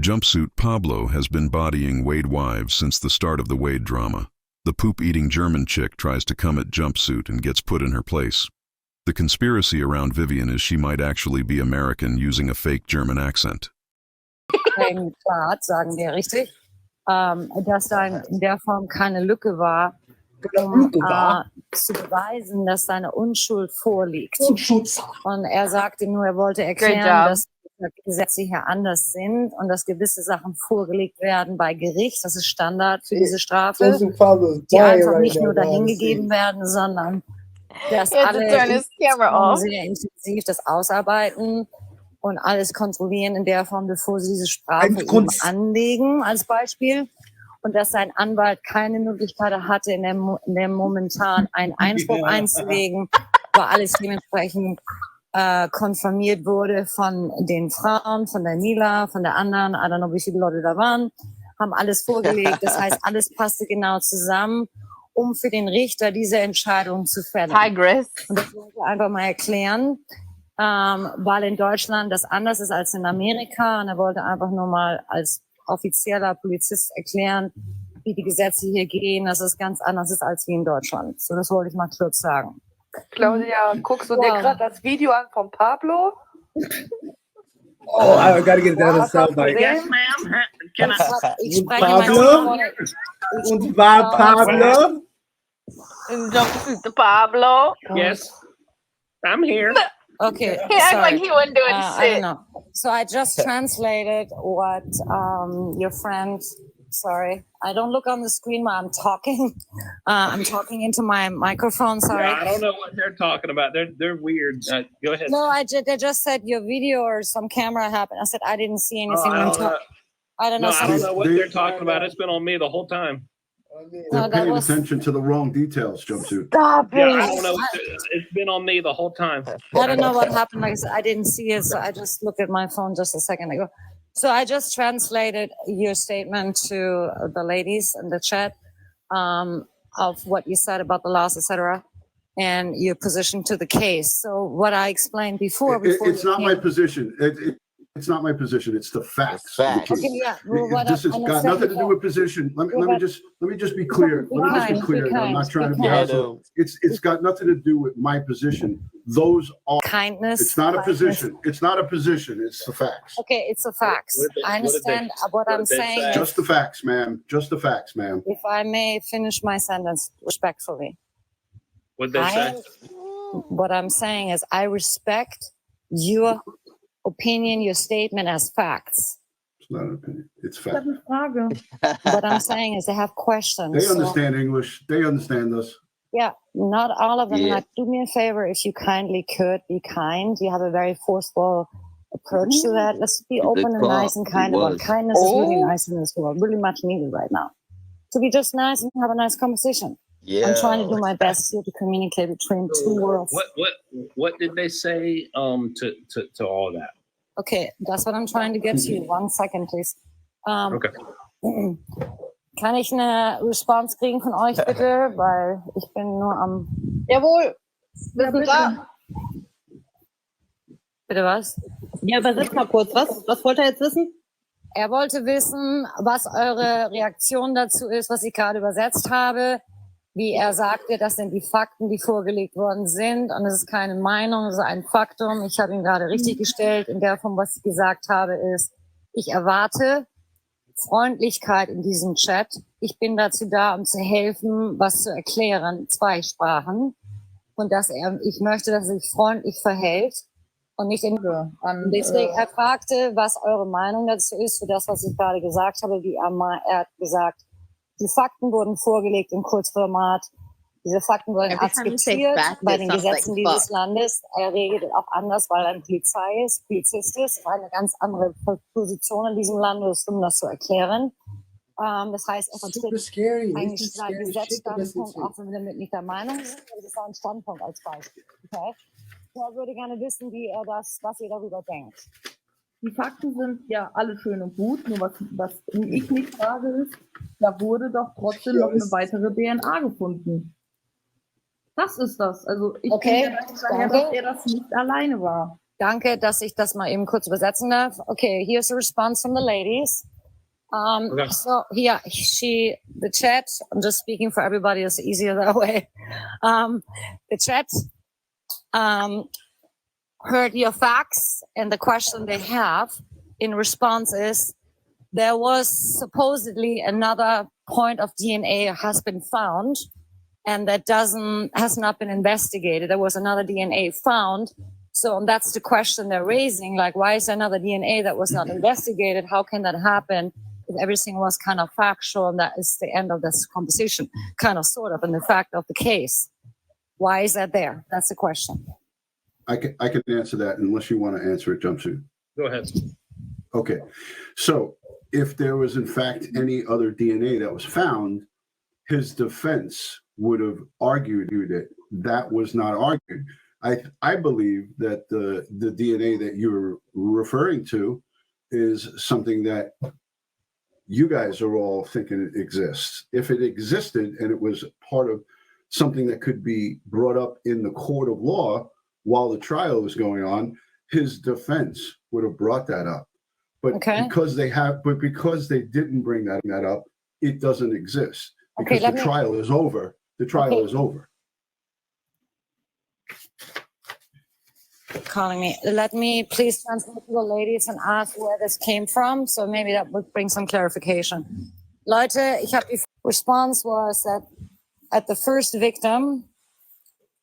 Jumpsuit Pablo has been bodying Wade wives since the start of the Wade drama. The poop-eating German chick tries to come at Jumpsuit and gets put in her place. The conspiracy around Vivian is she might actually be American using a fake German accent. Klar, sagen wir richtig, dass da in der Form keine Lücke war, um zu beweisen, dass seine Unschuld vorliegt. Und er sagte nur, er wollte erklären, dass die Gesetze hier anders sind und dass gewisse Sachen vorgelegt werden bei Gericht. Das ist Standard für diese Strafe, die einfach nicht nur dahin gegeben werden, sondern dass alle sehr intensiv das ausarbeiten und alles kontrollieren in der Form, bevor sie diese Strafe eben anlegen, als Beispiel. Und dass sein Anwalt keine Möglichkeit hatte, in der momentan einen Einspruch einzulegen, weil alles dementsprechend konfirmiert wurde von den Frauen, von der Mila, von der anderen, I don't know, wie viele Leute da waren, haben alles vorgelegt. Das heißt, alles passte genau zusammen, um für den Richter diese Entscheidung zu fällen. Hi, Grace. Und das wollte ich einfach mal erklären, weil in Deutschland das anders ist als in Amerika. Und er wollte einfach nur mal als offizieller Polizist erklären, wie die Gesetze hier gehen, dass es ganz anders ist als wie in Deutschland. So, das wollte ich mal kurz sagen. Claudia, guckst du dir gerade das Video an von Pablo? Oh, I gotta get that soundbite. Yes, ma'am. Can I? Pablo? Und war Pablo? Jumpsuit Pablo. Yes, I'm here. Okay. He acted like he wasn't doing I shit. don't know. So I just translated what your friend. Sorry, I don't look on the screen while I'm talking. I'm talking into my microphone. Sorry. Yeah, I don't know what they're talking about. They're weird. Go ahead. No, they just said your video or some camera happened. I said I didn't see anything. I don't know. I don't know what they're talking about. It's been on me the whole time. They're paying attention to the wrong details, Jumpsuit. Stop it. Yeah, I don't know. It's been on me the whole time. I don't know what happened. Like I said, I didn't see it, so I just looked at my phone just a second ago. So I just translated your statement to the ladies in the chat of what you said about the laws, etc., and your position to the case. So what I explained before it's not my position. It's not my position. It's the facts. Okay, yeah. Well, this has got nothing to do with position. Let me just be clear. I'm not trying to be hassle. It's got nothing to do with my position. Those are kindness. It's not a position. It's not a position. It's the facts. Okay, it's the facts. I understand what I'm saying. Just the facts, ma'am. Just the facts, ma'am. If I may finish my sentence respectfully. What'd they say? What I'm saying is I respect your opinion, your statement as facts. It's not an opinion. It's fact. What I'm saying is they have questions. They understand English. They understand us. Yeah, not all of them. Yeah. Do me a favor, if you kindly could be kind. You have a very forceful approach to that. Let's be open and nice and kind about kindness is really nice in this world, really much needed right now. To be just nice and have a nice conversation. Yeah, I'm trying to do my best here to communicate between two worlds. What did they say to all that? Okay, that's what I'm trying to get to you. 1 second, please. Okay. Kann ich eine Response kriegen von euch bitte? Weil ich bin nur am... Jawohl, wir sind da. Bitte was? Ja, übersetz mal kurz. Was wollte er jetzt wissen? Er wollte wissen, was eure Reaktion dazu ist, was ich gerade übersetzt habe. Wie er sagte, das sind die Fakten, die vorgelegt worden sind. Und es ist keine Meinung, es ist ein Faktum. Ich habe ihn gerade richtig gestellt. In der Form, was ich gesagt habe, ist, ich erwarte Freundlichkeit in diesem Chat. Ich bin dazu da, um zu helfen, was zu erklären, 2 Sprachen. Und ich möchte, dass er sich freundlich verhält und nicht in deswegen, er fragte, was eure Meinung dazu ist, für das, was ich gerade gesagt habe, er hat gesagt, die Fakten wurden vorgelegt im Kurzformat. Diese Fakten wurden akzeptiert bei den Gesetzen dieses Landes. Er regelt auch anders, weil er ein Polizist ist, eine ganz andere Position in diesem Land, um das zu erklären. Das heißt, er vertritt eigentlich seinen Gesetzsstandpunkt, auch wenn wir damit nicht der Meinung sind. Das ist ein Standpunkt als Beispiel. Okay? Er würde gerne wissen, was ihr darüber denkt. Die Fakten sind ja alle schön und gut, nur was ich mich frage ist, da wurde doch trotzdem noch eine weitere DNA gefunden. Das ist das. Also ich bin ja daher, dass er das nicht alleine war. Danke, dass ich das mal eben kurz übersetzen darf. Okay, here's a response from the ladies. Okay. So here, the chat, I'm just speaking for everybody, it's easier that way. The chat heard your facts, and the question they have in response is, there was supposedly another point of DNA has been found, and that has not been investigated. There was another DNA found. So that's the question they're raising, like, why is there another DNA that was not investigated? How can that happen if everything was kind of factual and that is the end of this composition, kind of, sort of, and the fact of the case? Why is that there? That's the question. I can answer that unless you want to answer it, Jumpsuit. Go ahead. Okay. So if there was in fact any other DNA that was found, his defense would have argued it. That was not argued. I believe that the DNA that you're referring to is something that you guys are all thinking it exists. If it existed and it was part of something that could be brought up in the court of law while the trial was going on, his defense would have brought that up. But because they didn't bring that up, it doesn't exist. Because the trial is over. The trial is over. Calling me. Let me please translate to the ladies and ask where this came from. So maybe that would bring some clarification. Leute, the response was that at the first victim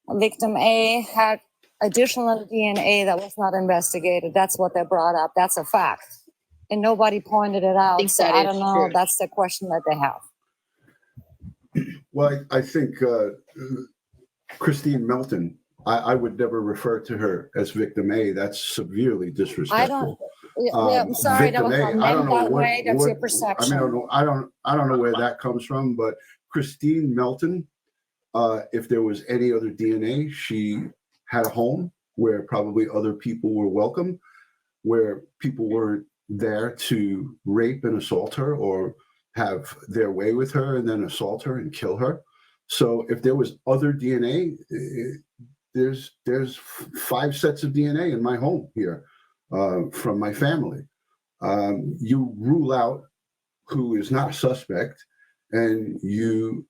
A had additional DNA that was not investigated. That's what they brought up. That's a fact. And nobody pointed it out. So I don't know. That's the question that they have. Well, I think Christine Melton, I would never refer to her as victim A. That's severely disrespectful. I'm sorry, that was not meant that way. That's your perception. I don't know where that comes from, but Christine Melton, if there was any other DNA, she had a home where probably other people were welcome, where people weren't there to rape and assault her or have their way with her and then assault her and kill her. So if there was other DNA, there's 5 sets of DNA in my home here from my family. You rule out who is not a suspect, and you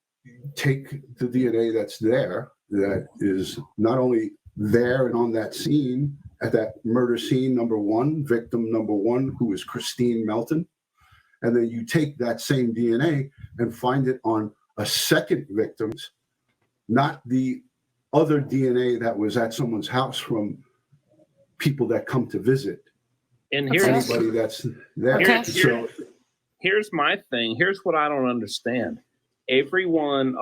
take the DNA that's there, that is not only there and on that scene, at that murder scene, number 1, victim number 1, who is Christine Melton, and then you take that same DNA and find it on a second victim's, not the other DNA that was at someone's house from people that come to visit. And here's anybody that's there. Here's my thing. Here's what I don't understand. Everyone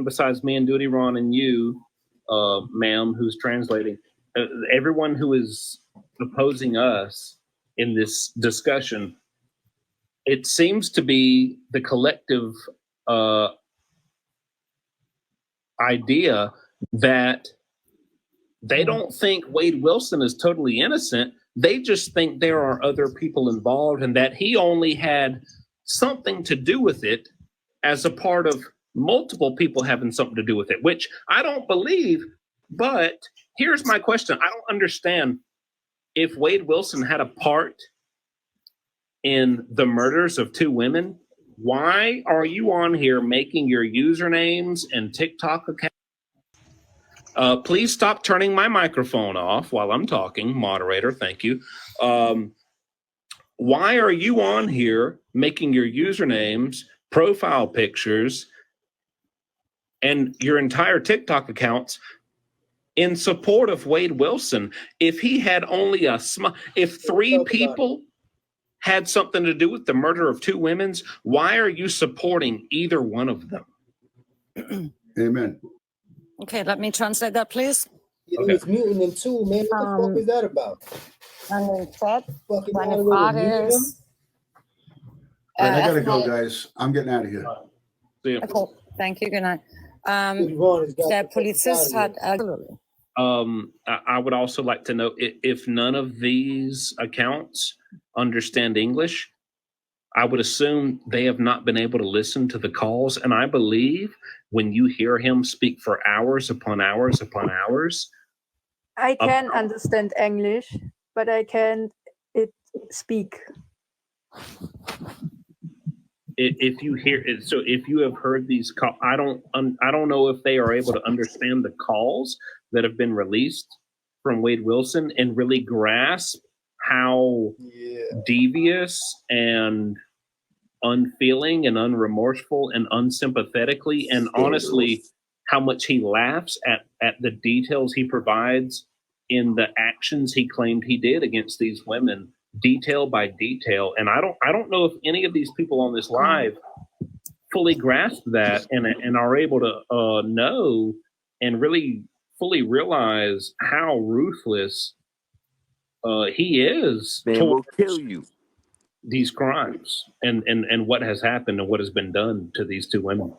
besides me and Duty Ron and you, ma'am, who's translating, everyone who is opposing us in this discussion, it seems to be the collective idea that they don't think Wade Wilson is totally innocent. They just think there are other people involved and that he only had something to do with it as a part of multiple people having something to do with it, which I don't believe. But here's my question. I don't understand if Wade Wilson had a part in the murders of 2 women. Why are you on here making your usernames and TikTok accounts? Please stop turning my microphone off while I'm talking, moderator. Thank you. Why are you on here making your usernames, profile pictures, and your entire TikTok accounts in support of Wade Wilson? If he had only if 3 people had something to do with the murder of 2 women, why are you supporting either one of them? Amen. Okay, let me translate that, please. It was muting them too, man. What the fuck is that about? And then chat, meine Frage Frage ist, I gotta go, guys. I'm getting out of here. See you. okay, thank you, good night. Der Polizist hat, I would also like to know if none of these accounts understand English, I would assume they have not been able to listen to the calls. And I believe when you hear him speak for hours upon hours upon hours, I can understand English, but I can't speak. If you hear it, so if you have heard these calls, I don't know if they are able to understand the calls that have been released from Wade Wilson and really grasp how devious and unfeeling and unremorseful and unsympathetically and honestly how much he laughs at the details he provides in the actions he claimed he did against these women, detail by detail. And I don't know if any of these people on this live fully grasp that and are able to know and really fully realize how ruthless he is. Man will kill you. These crimes and what has happened and what has been done to these two women.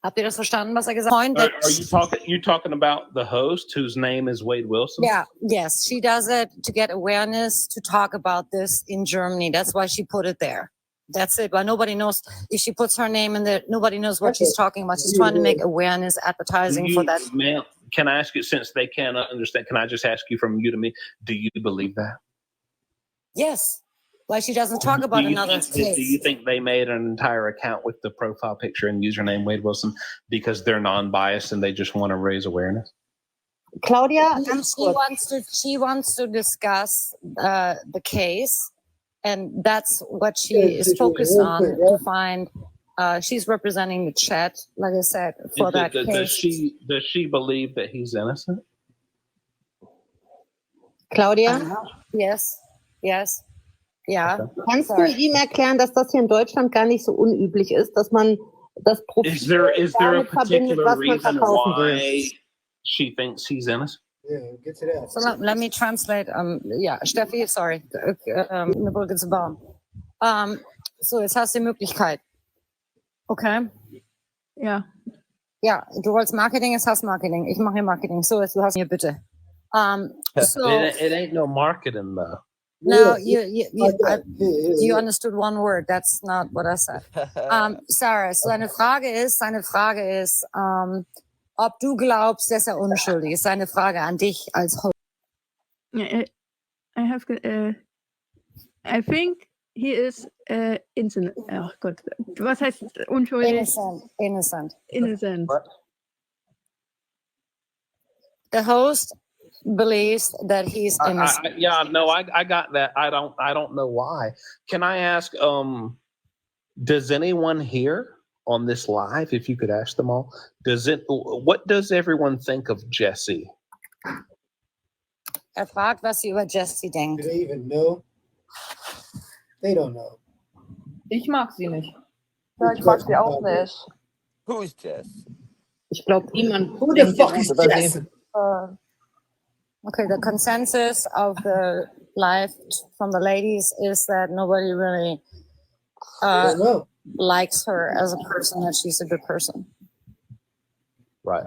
Habt ihr das verstanden, was gesagt hat? Are you talking about the host whose name is Wade Wilson? Yeah, yes. She does it to get awareness to talk about this in Germany. That's why she put it there. That's it. But nobody knows if she puts her name in there, nobody knows what she's talking about. She's trying to make awareness, advertising for that. Ma'am, can I ask you, since they can't understand, can I just ask you from you to me, do you believe that? Yes. Why she doesn't talk about another case. Do you think they made an entire account with the profile picture and username Wade Wilson because they're non-biased and they just want to raise awareness? Claudia, she wants to discuss the case, and that's what she is focused on to find. She's representing the chat, like I said, for that case. Does she believe that he's innocent? Claudia? Yes. Ja. Kannst du ihm erklären, dass das hier in Deutschland gar nicht so unüblich ist, dass man das Profil Is there a verbindet, particular was man reason verkaufen will? why she thinks he's innocent? Yeah, get to that. So let me translate. Steffi, sorry, eine Brücke zu bauen. So, jetzt hast du die Möglichkeit. Okay? Ja. Ja, du wolltest Marketing, jetzt hast Marketing. Ich mache hier Marketing. So, jetzt du hast hier bitte. So It ain't no marketing though. no, you understood one word. That's not what I said. Sarah, seine Frage ist, ob du glaubst, dass unschuldig ist. Seine Frage an dich als Host. I think he is innocent. Oh Gott, was heißt unschuldig? Innocent. What? The host believes that he's innocent. I got that. I don't know why. Can I ask, does anyone here on this live, if you could ask them all, what does everyone think of Jesse? Fragt, was sie über Jesse denkt. Do they even know? They don't know. Ich mag sie nicht. Ja, ich mag sie auch nicht. Who's Jess? Ich glaube, niemand. Who the fuck is Jess? Okay, the consensus of the live from the ladies is that nobody really likes her as a person, that she's a good person. Right.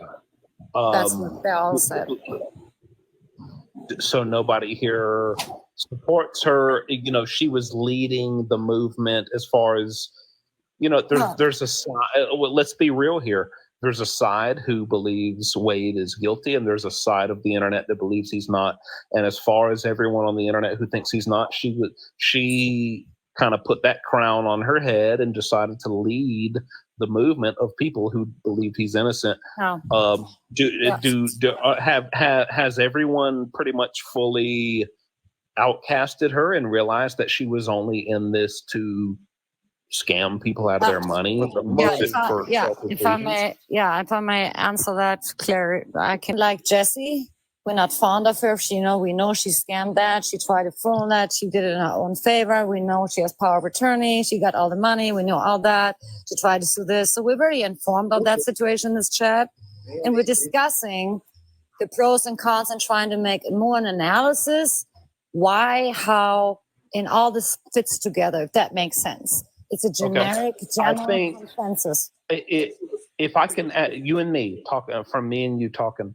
That's what they all said. So nobody here supports her. You know, she was leading the movement as far as, you know, there's a side. Well, let's be real here. There's a side who believes Wade is guilty, and there's a side of the internet that believes he's not. And as far as everyone on the internet who thinks he's not, she kind of put that crown on her head and decided to lead the movement of people who believed he's innocent. Has everyone pretty much fully outcasted her and realized that she was only in this to scam people out of their money? If I may answer that, Claire, I can, like Jessie, we're not fond of her. We know she scammed that. She tried to fool that. She did it in her own favor. We know she has power of attorney. She got all the money. We know all that. She tried to sue this. So we're very informed of that situation in this chat. And we're discussing the pros and cons and trying to make more an analysis. Why, how, and all this fits together, if that makes sense. It's a general consensus. If I can, you and me talk, from me and you talking,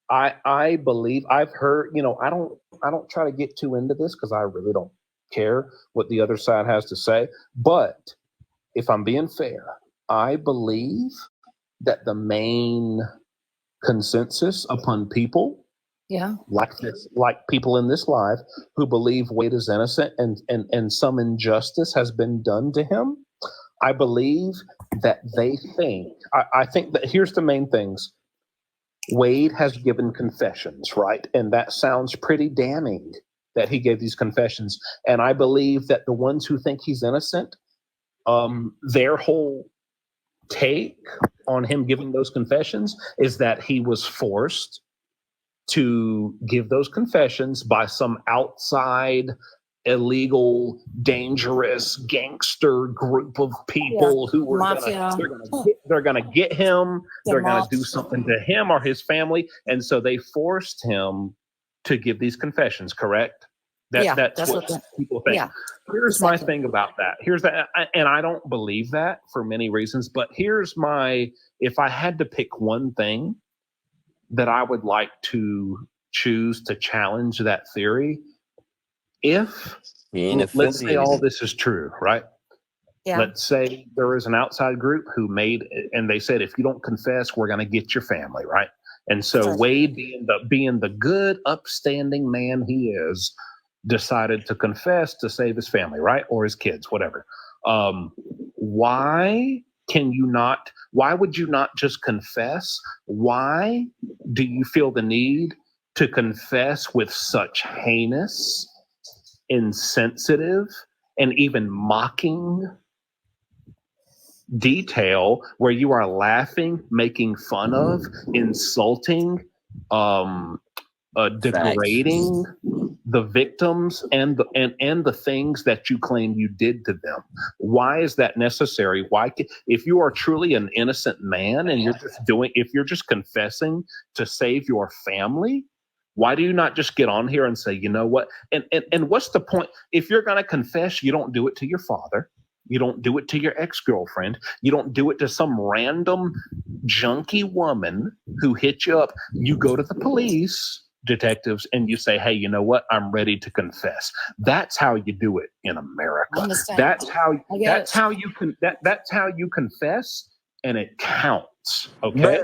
I believe I've heard. I don't try to get too into this because I really don't care what the other side has to say. But if I'm being fair, I believe that the main consensus upon people Yeah. like this, like people in this live who believe Wade is innocent and some injustice has been done to him. I believe that they think, I think that here's the main things. Wade has given confessions, right? And that sounds pretty damning that he gave these confessions. And I believe that the ones who think he's innocent, their whole take on him giving those confessions is that he was forced to give those confessions by some outside illegal, dangerous gangster group of people who were they're gonna get him, they're gonna do something to him or his family, and so they forced him to give these confessions. Correct? That's what people think. Yeah, here's my thing about that. Here's that, and I don't believe that for many reasons. But here's my: if I had to pick one thing that I would like to choose to challenge that theory, if let's say all this is true, right? Yeah. Let's say there is an outside group who made, and they said, if you don't confess, we're going to get your family, right? And so Wade, being the good, upstanding man he is, decided to confess to save his family, right? Or his kids, whatever. Why would you not just confess? Why do you feel the need to confess with such heinous, insensitive, and even mocking detail where you are laughing, making fun of, insulting, degrading the victims and the things that you claim you did to them? Why is that necessary? If you are truly an innocent man and if you're just confessing to save your family, why do you not just get on here and say, you know what? And what's the point? If you're going to confess, you don't do it to your father. You don't do it to your ex-girlfriend. You don't do it to some random junkie woman who hit you up. You go to the police detectives and you say, hey, you know what? I'm ready to confess. That's how you do it in America. That's how you confess, and it counts. Okay.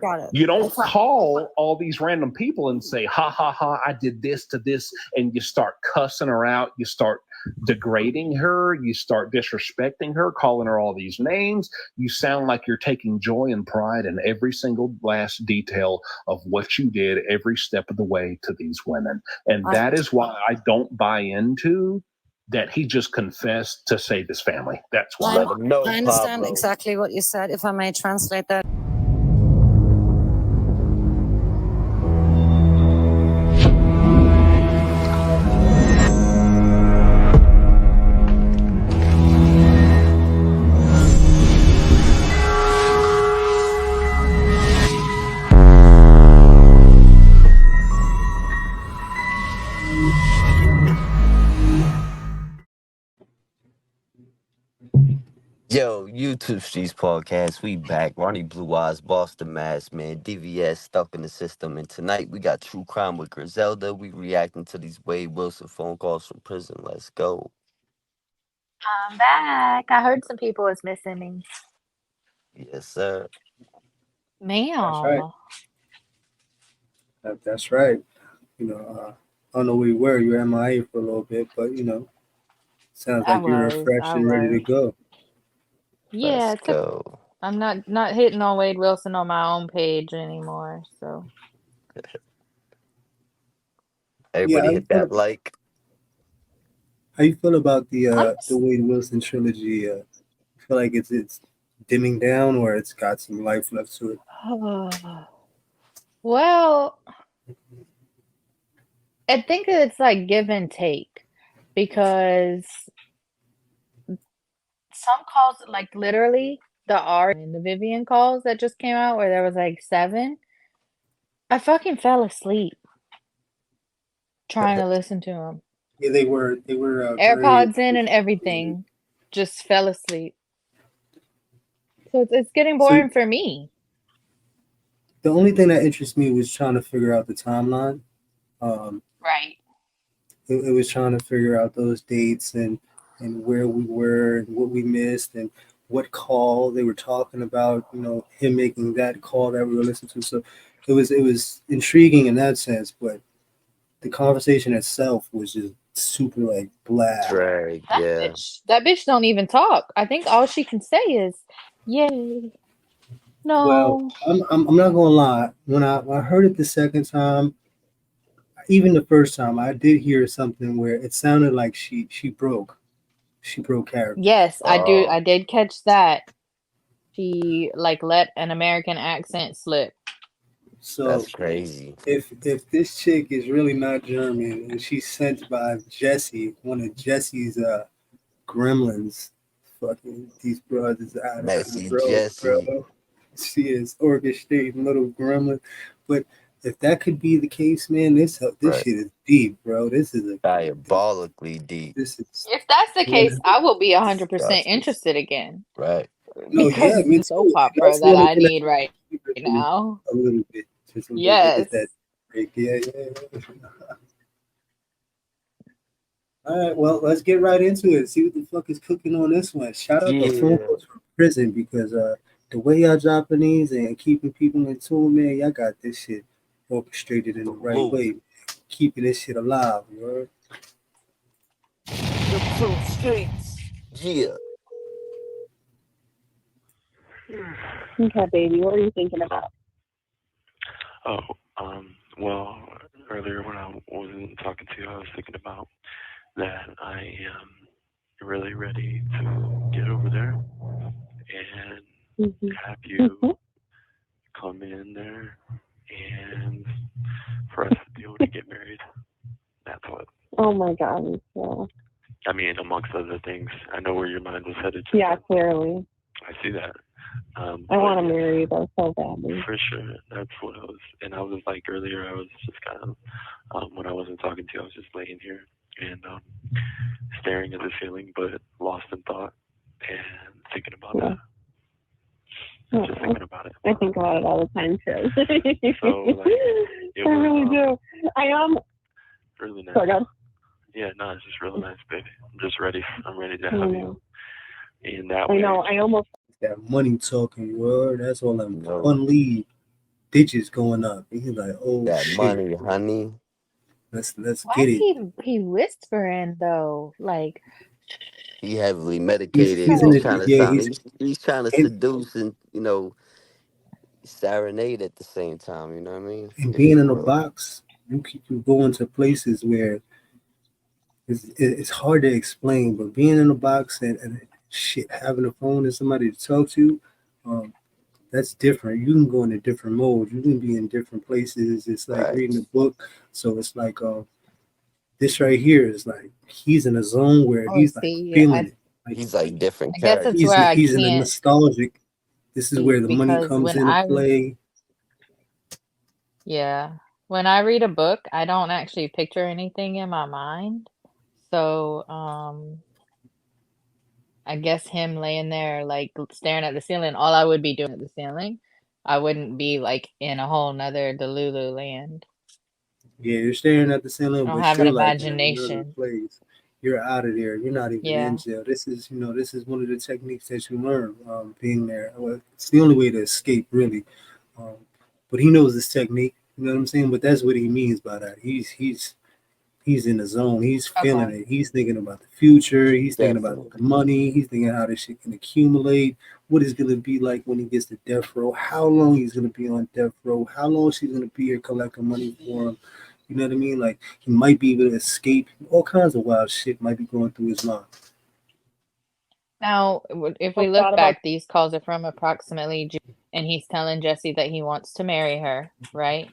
Got it. You don't call all these random people and say, ha ha ha, I did this to this, and you start cussing her out, you start degrading her, you start disrespecting her, calling her all these names. You sound like you're taking joy and pride in every single last detail of what you did every step of the way to these women. And that is why I don't buy into that he just confessed to save his family. That's why. I understand exactly what you said. If I may translate that. Yo, YouTube Streets Podcast, we back. Ronnie Blue Eyes, Boston Mass, man. DVS stuck in the system. And tonight we got True Crime with Griselda. We reacting to these Wade Wilson phone calls from prison. Let's go. I'm back. I heard some people was missing me. Yes, sir. Ma'am. That's right. You know, I don't know where you were. You were MIA for a little bit, but you know, sounds like you're refreshed and ready to go. Yeah, Let's go. I'm not hitting on Wade Wilson on my own page anymore. So everybody hit that like. How you feel about the Wade Wilson trilogy? You feel like it's dimming down, or it's got some life left to it? Well, I think it's like give and take, because some calls, like literally the R and the Vivian calls that just came out where there was like 7, I fucking fell asleep trying to listen to them. Yeah, they were AirPods in and everything, just fell asleep. So it's getting boring for me. The only thing that interests me was trying to figure out the timeline. Right. It was trying to figure out those dates and where we were and what we missed, and what call they were talking about. You know, him making that call that we were listening to. So it was intriguing in that sense, but the conversation itself was just super like blah. Drag, yeah. That bitch don't even talk. I think all she can say is, "Yay." No. Well, I'm not gonna lie. When I heard it the second time, even the first time, I did hear something where it sounded like she broke character. Yes, I do. Oh, I did catch that. She like let an American accent slip. So that's crazy. if this chick is really not German and she's sent by Jesse, one of Jesse's gremlins, fucking these brothers out of Messy control, Jesse. bro. She is orchestrating little gremlin. But if that could be the case, man, this Right. shit is deep, bro. This is Diabolically deep. this is If that's the case, I will be 100% Justice. interested again. Right. no, Because yeah, it's me the soap too. And opera that's that one I thing that need right now. a little bit, just a little bit, Yes. get that break. Yeah. All right, well, let's get right into it. See what the fuck is cooking on this one. Shout out to phone Yeah. calls from prison because the way y'all dropping these and keeping people in tune, man, y'all got this shit orchestrated in the right Move. way, keeping this shit alive. You heard? The two streets. Yeah. Okay, baby, what are you thinking about? Oh, well, earlier when I wasn't talking to you, I was thinking about that I am really ready to get over there and have you come in there and for us to be able to get married. That's what. Oh my God. Yeah, I mean, amongst other things. I know where your mind was headed. yeah, clearly. I see that. I want to marry you though so badly. For sure. That's what I was. And I was like earlier, I was just kind of, when I wasn't talking to you, I was just laying here and staring at the ceiling, but lost in thought and thinking about that. Just thinking about it. I think about it all the time too. So, like, it I was, really do. I am. Really nice. Sorry, God. Yeah, no, it's just really nice, baby. I'm just ready. I'm ready to have you. In that I way. know. I almost. That money talking word. That's all I'm No. one lead. Digits going up. And he's like, oh That shit. money, honey. Let's Why get is it. he whispering though? Like He heavily medicated. He's in He's it. trying to Yeah, sound. He's trying to seduce and serenade at the same time. You know what I mean? and If being you in a will. box, you go into places where it's hard to explain, but being in a box and shit, having a phone and somebody to talk to, that's different. You can go into different modes. You can be in different places. It's like Right. reading a book. So it's like this right here is like he's in a zone where he's like feeling it. Like, he's like different I guess characters. it's where I he's in a can't nostalgic. This is where the money because comes into play. when I read a book, I don't actually picture anything in my mind. So, I guess him laying there like staring at the ceiling, all I would be doing at the ceiling. I wouldn't be like in a whole nother Delulu land. Yeah, you're staring at the I ceiling, don't but have an you're like in another imagination. place. You're out of there. You're not even in Yeah. jail. This is one of the techniques that you learn being there. Well, it's the only way to escape, really. But he knows this technique. You know what I'm saying? But that's what he means by that. He's in the zone. He's feeling it. He's thinking about the future. He's thinking about the money. He's thinking how this shit can accumulate. What it's gonna be like when he gets to death row. How long he's gonna be on death row. How long she's gonna be here collecting money for him. You know what I mean? Like he might be able to escape. All kinds of wild shit might be going through his mind. Now, if we look back, these calls are from approximately June, and he's telling Jesse that he wants to marry her, right?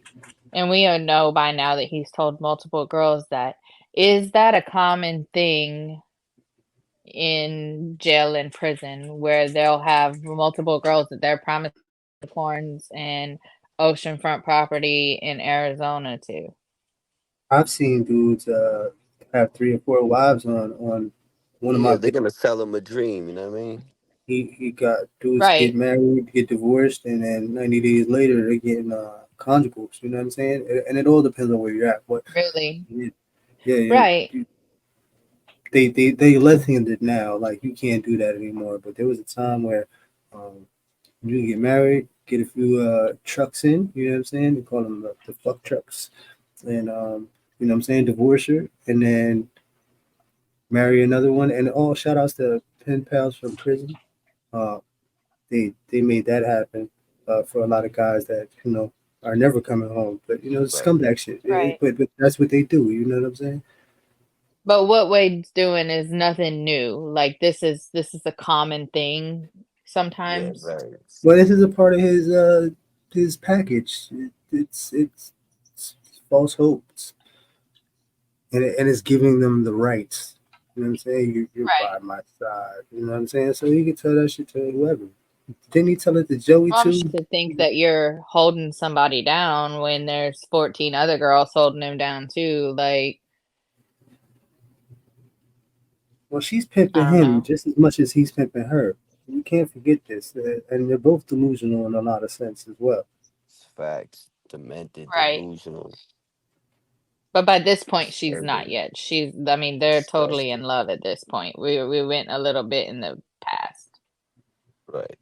And we know by now that he's told multiple girls that. Is that a common thing in jail and prison where they'll have multiple girls that they're promised unicorns and oceanfront property in Arizona too? I've seen dudes have 3 or 4 wives on one of my. They're gonna sell him a dream. You know what I mean? He got dudes get married, get divorced, and then 90 days later they're getting conjugals. You know what I'm saying? And it all depends on where you're at. But really, yeah, right. they lengthened it now. Like you can't do that anymore. But there was a time where you can get married, get a few trucks in. You know what I'm saying? They call them the fuck trucks, and you know what I'm saying, divorce her, and then marry another one. And all shout outs to pen pals from prison. Uh, they made that happen for a lot of guys that are never coming home. But it's scumbag shit. Right. But that's what they do. You know what I'm saying? But what Wade's doing is nothing new. Like this is a common thing sometimes. Yeah, right. Well, this is a part of his package. It's false hopes, and it's giving them the rights. You know what I'm saying? You're by my side. You know what I'm saying? So he can tell that shit to whoever. Didn't he tell it to Joey I'm too? to think that you're holding somebody down when there's 14 other girls holding him down too. Like, Well, she's pimping him just as much as he's pimping her. You can't forget this, and they're both delusional in a lot of sense as well. Facts. Demented, right. delusional. But by this point, she's Disturbing. not yet. I mean, they're totally in Disgusting. love at this point. We went a little bit in the past. Right.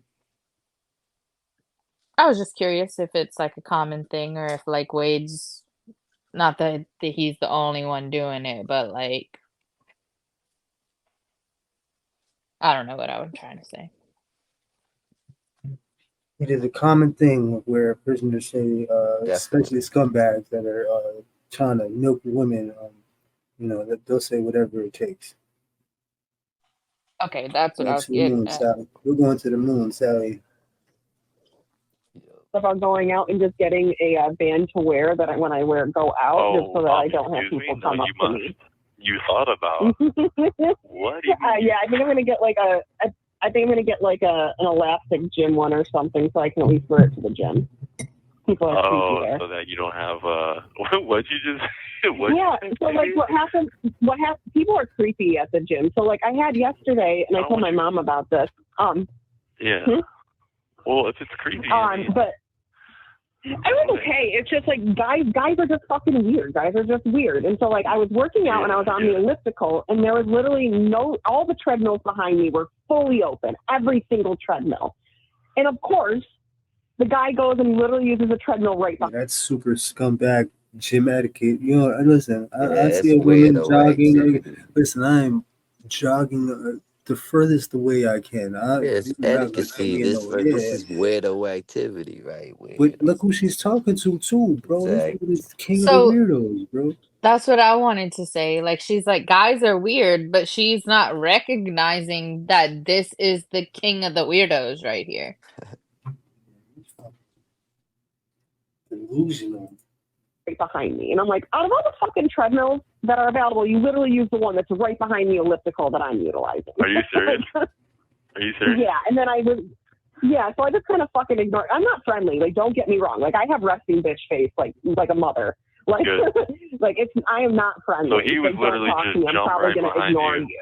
I was just curious if it's like a common thing or if like Wade's not that he's the only one doing it, but like I don't know what I was trying to say. It is a common thing where prisoners say, especially scumbags that are trying to milk women, that they'll say whatever it takes. Okay, that's what I was To the getting moon, at. Sally. We're going to the moon, Sally. About going out and just getting a band to wear that when I go out, just so that I don't have people come up to me. You thought about what? Yeah, I think I'm gonna get like an elastic gym one or something, so I can at least wear it to the gym. People are creepy there. So that you don't have what you just. Yeah. So like, what happened? People are creepy at the gym. So like, I had yesterday, and I told my mom about this. Yeah. Well, if it's creepy. But I was okay. It's just like guys are just fucking weird. Guys are just weird. And so like I was working out and I was on the elliptical and there was literally all the treadmills behind me were fully open. Every single treadmill. And of course, the guy goes and literally uses a treadmill right behind. That's super scumbag gym etiquette. Listen, I Yeah, see a woman weirdo jogging. activity. Listen, I'm jogging the furthest away I can. It's etiquette. This is weirdo activity, right? But look who she's talking to too, bro. Exactly. This is king So- of the weirdos, bro. That's what I wanted to say. Like she's like, guys are weird, but she's not recognizing that this is the king of the weirdos right here. Delusional. Right behind me. And I'm like, out of all the fucking treadmills that are available, you literally use the one that's right behind the elliptical that I'm utilizing. Are you serious? Are you serious? Yeah. And then so I just kind of fucking ignored. I'm not friendly. Like, don't get me wrong. Like, I have resting bitch face, like a mother. Like, like I am not friendly. So he was literally just I'm probably gonna ignore you.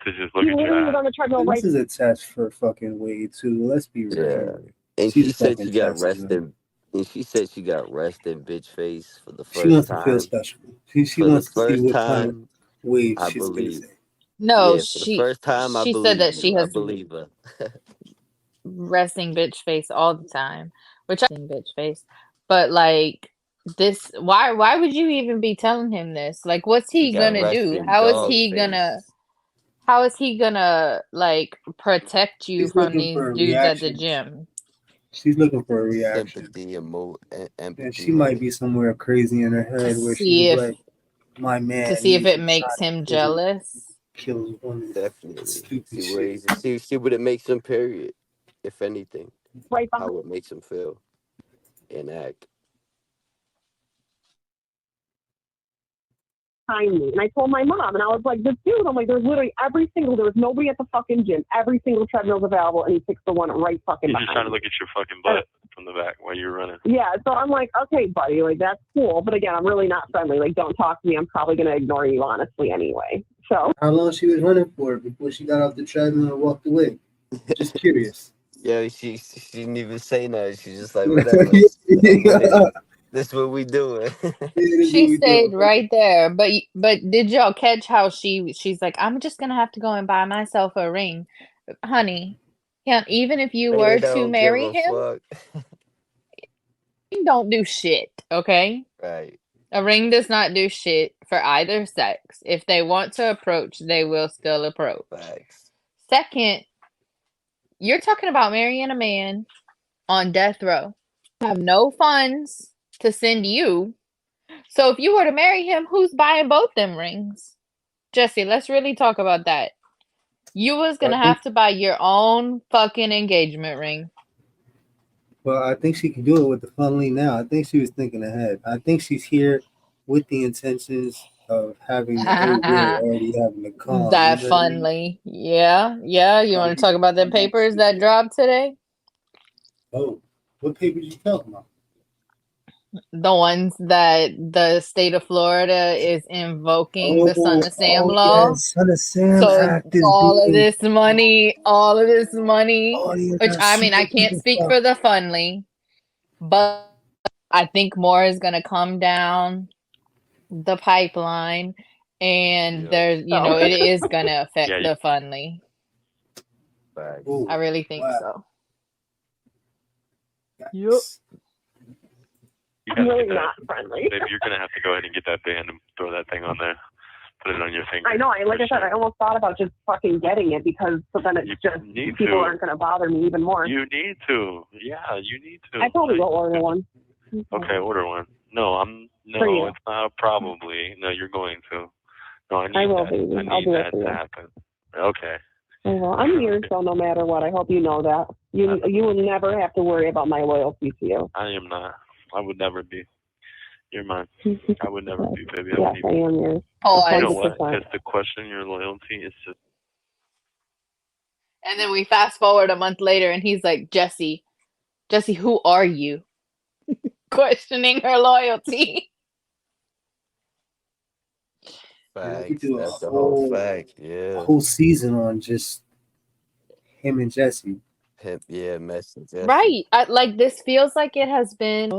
To just look He at literally you. was on the treadmill This is a test for fucking Wade too. Let's be real. Yeah. And she said she got arrested. And she said she got arrested, bitch face, for the first time. She wants to feel special. She wants to see what kind of Wade I she's believe. gonna say. No, Yeah, for the first time, I she believe said that she you. I has believe her. resting bitch face all the time, which I bitch face. But like this, why would you even be telling him this? Like, what's he gonna do? How is he gonna like protect you She's from looking these for a dudes at the reaction. gym? She's looking for a reaction. Sympathy, empathy. And she might be somewhere crazy in her head where she's like, my man. To see if he's it makes trying him to kill- jealous. Kills women. Definitely. Stupid See what it makes him, period. If anything. Right how it makes him feel and act. Behind me. And I told my mom, and I was like, this dude, I'm like, there was nobody at the fucking gym. Every single treadmill's available, and he picks the one right fucking He's behind just trying to me. look at your fucking butt from the back while you're running. Yeah, so I'm like, okay, buddy, like, that's cool. But again, I'm really not friendly. Like, don't talk to me. I'm probably going to ignore you, honestly, anyway. So. How long she was running for before she got off the treadmill and walked away? Just curious. Yeah, she didn't even say nothing. She's just like, whatever. This is what we doing. She stayed right there, but did y'all catch how she's like, I'm just gonna have to go and buy myself a ring, honey. Yeah, even if you They were to don't give marry a him, fuck. ring don't do shit, okay? Right. A ring does not do shit for either sex. If they want to approach, they will still approach. Facts. Second, you're talking about marrying a man on death row. Have no funds to send you. So if you were to marry him, who's buying both them rings? Jesse, let's really talk about that. You was gonna have to buy your own fucking engagement ring. Well, I think she can do it with the funneling now. I think she was thinking ahead. I think she's here with the intentions of having the old girl already having the calm. That You know what I mean? funly. Yeah. You want to talk about the papers that dropped today? Oh, what papers you talking about? The ones that the state of Florida is invoking the Son of Sam law. Yes, Son of Sam So Act is all of being. this money, Oh, yeah, which that's I mean, I super can't duper speak stuff. for the Funly, but I think more is going to come down the pipeline, and there's, it is going to affect the Funly. Facts. I really think so. Yep. I'm really not friendly. Maybe you're gonna have to go ahead and get that band and throw that thing on there. Put it on your finger. I know. Like I said, I almost thought about just fucking getting it because so then it's just people aren't going to bother me even more. You need to. Yeah, you need to. I told you to order one. Okay, order one. No, For you. it's not probably. No, you're going to. No, I need I will, that. baby. I I'll need do it that for to you. happen. Okay. I will. I'm yours, so no matter what, I hope you know that. You will never have to worry about my loyalty to you. I am not. I would never be. You're mine. I would never be, baby. Yes, I am yours. You know what? Because to question your loyalty is just. And then we fast forward a month later, and he's like, Jesse, who are you? Questioning her loyalty. Yeah, we Facts. do That's the whole fact. Yeah. whole season on just him and Jesse. Yeah, messenger. Right. Like, this feels like it has been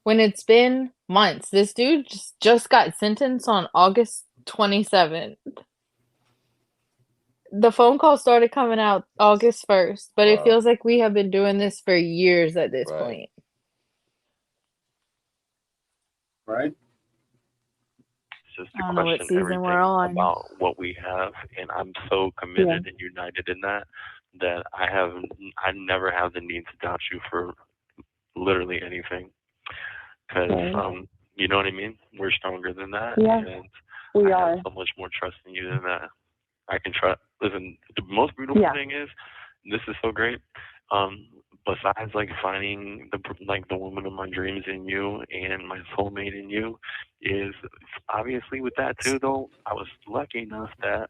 when it's been months. This dude just got sentenced on August 27th. The phone call started coming out August 1st, but it feels like we have been doing this for years at this point. Right? It's just I to don't know what question season everything we're on. about what we have, and I'm so committed and united in that I never have the need to doubt you for literally anything, because you know what I mean. We're stronger than that, and we I are. have so much more trust in you than that. I can trust. Listen, the most beautiful thing is, this is so great. Besides like finding the woman of my dreams in you and my soulmate in you, is obviously with that too. Though I was lucky enough that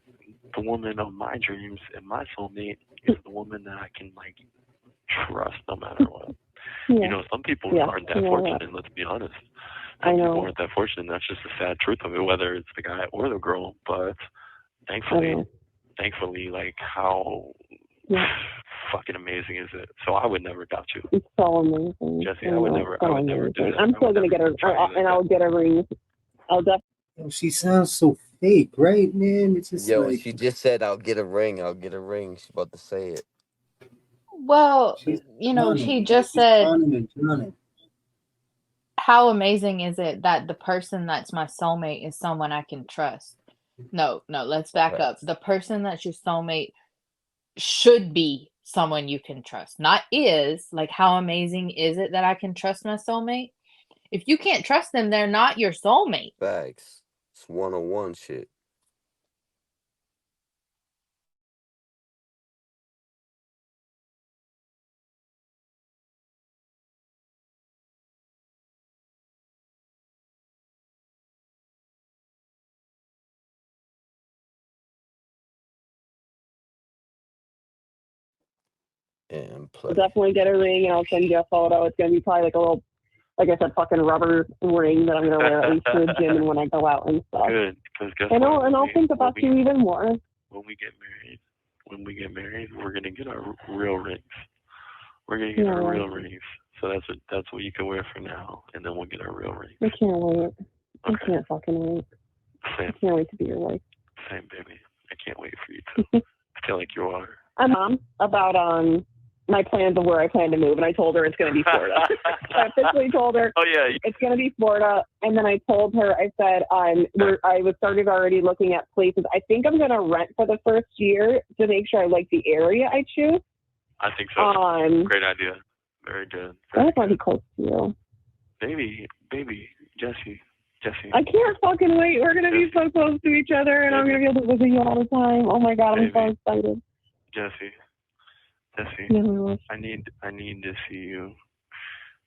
the woman of my dreams and my soulmate is the woman that I can like trust no matter what. You know, some people aren't that fortunate. Let's be honest. Some people aren't that fortunate. That's just the sad truth of it, whether it's the guy or the girl. But thankfully, like how fucking amazing is it? So I would never doubt you. It's so amazing. Jesse, I would never do that. I'm still gonna get her, and I'll get a ring. I'll definitely. She sounds so fake, right, man? It's just like she just said, "I'll get a ring. I'll get a ring." She's about to say it. Well, he just said, Johnny. how amazing is it that the person that's my soulmate is someone I can trust? No, let's back up. The person that's your soulmate should be someone you can trust, not is. Like, how amazing is it that I can trust my soulmate? If you can't trust them, they're not your soulmate. Facts. It's 101 shit. I'll definitely get a ring, and I'll send you a photo. It's gonna be probably like a little, like I said, fucking rubber ring that I'm gonna wear at least to the gym and when I go out and stuff. Good, because guess And what? I'll think about you even more. When we get married, we're gonna get our real rings. We're gonna get our real rings. So that's what you can wear for now, and then we'll get our real ring. I can't wait. Okay. I can't fucking wait. Same. I can't wait to be your wife. Same, baby. I can't wait for you too. I feel like you are. I'm mom about my plans of where I plan to move, and I told her it's going to be Florida. I officially told her it's going to be Florida, and then I told her, I said I was started already looking at places. I think I'm going to rent for the first year to make sure I like the area I choose. I think so. Great idea. Very good. I just want to be close to you. Baby, Jesse. I can't fucking wait. We're going to be so close to each other, and I'm going to be able to visit you all the time. Oh my God, I'm so excited. Jesse, Yeah. I need to see you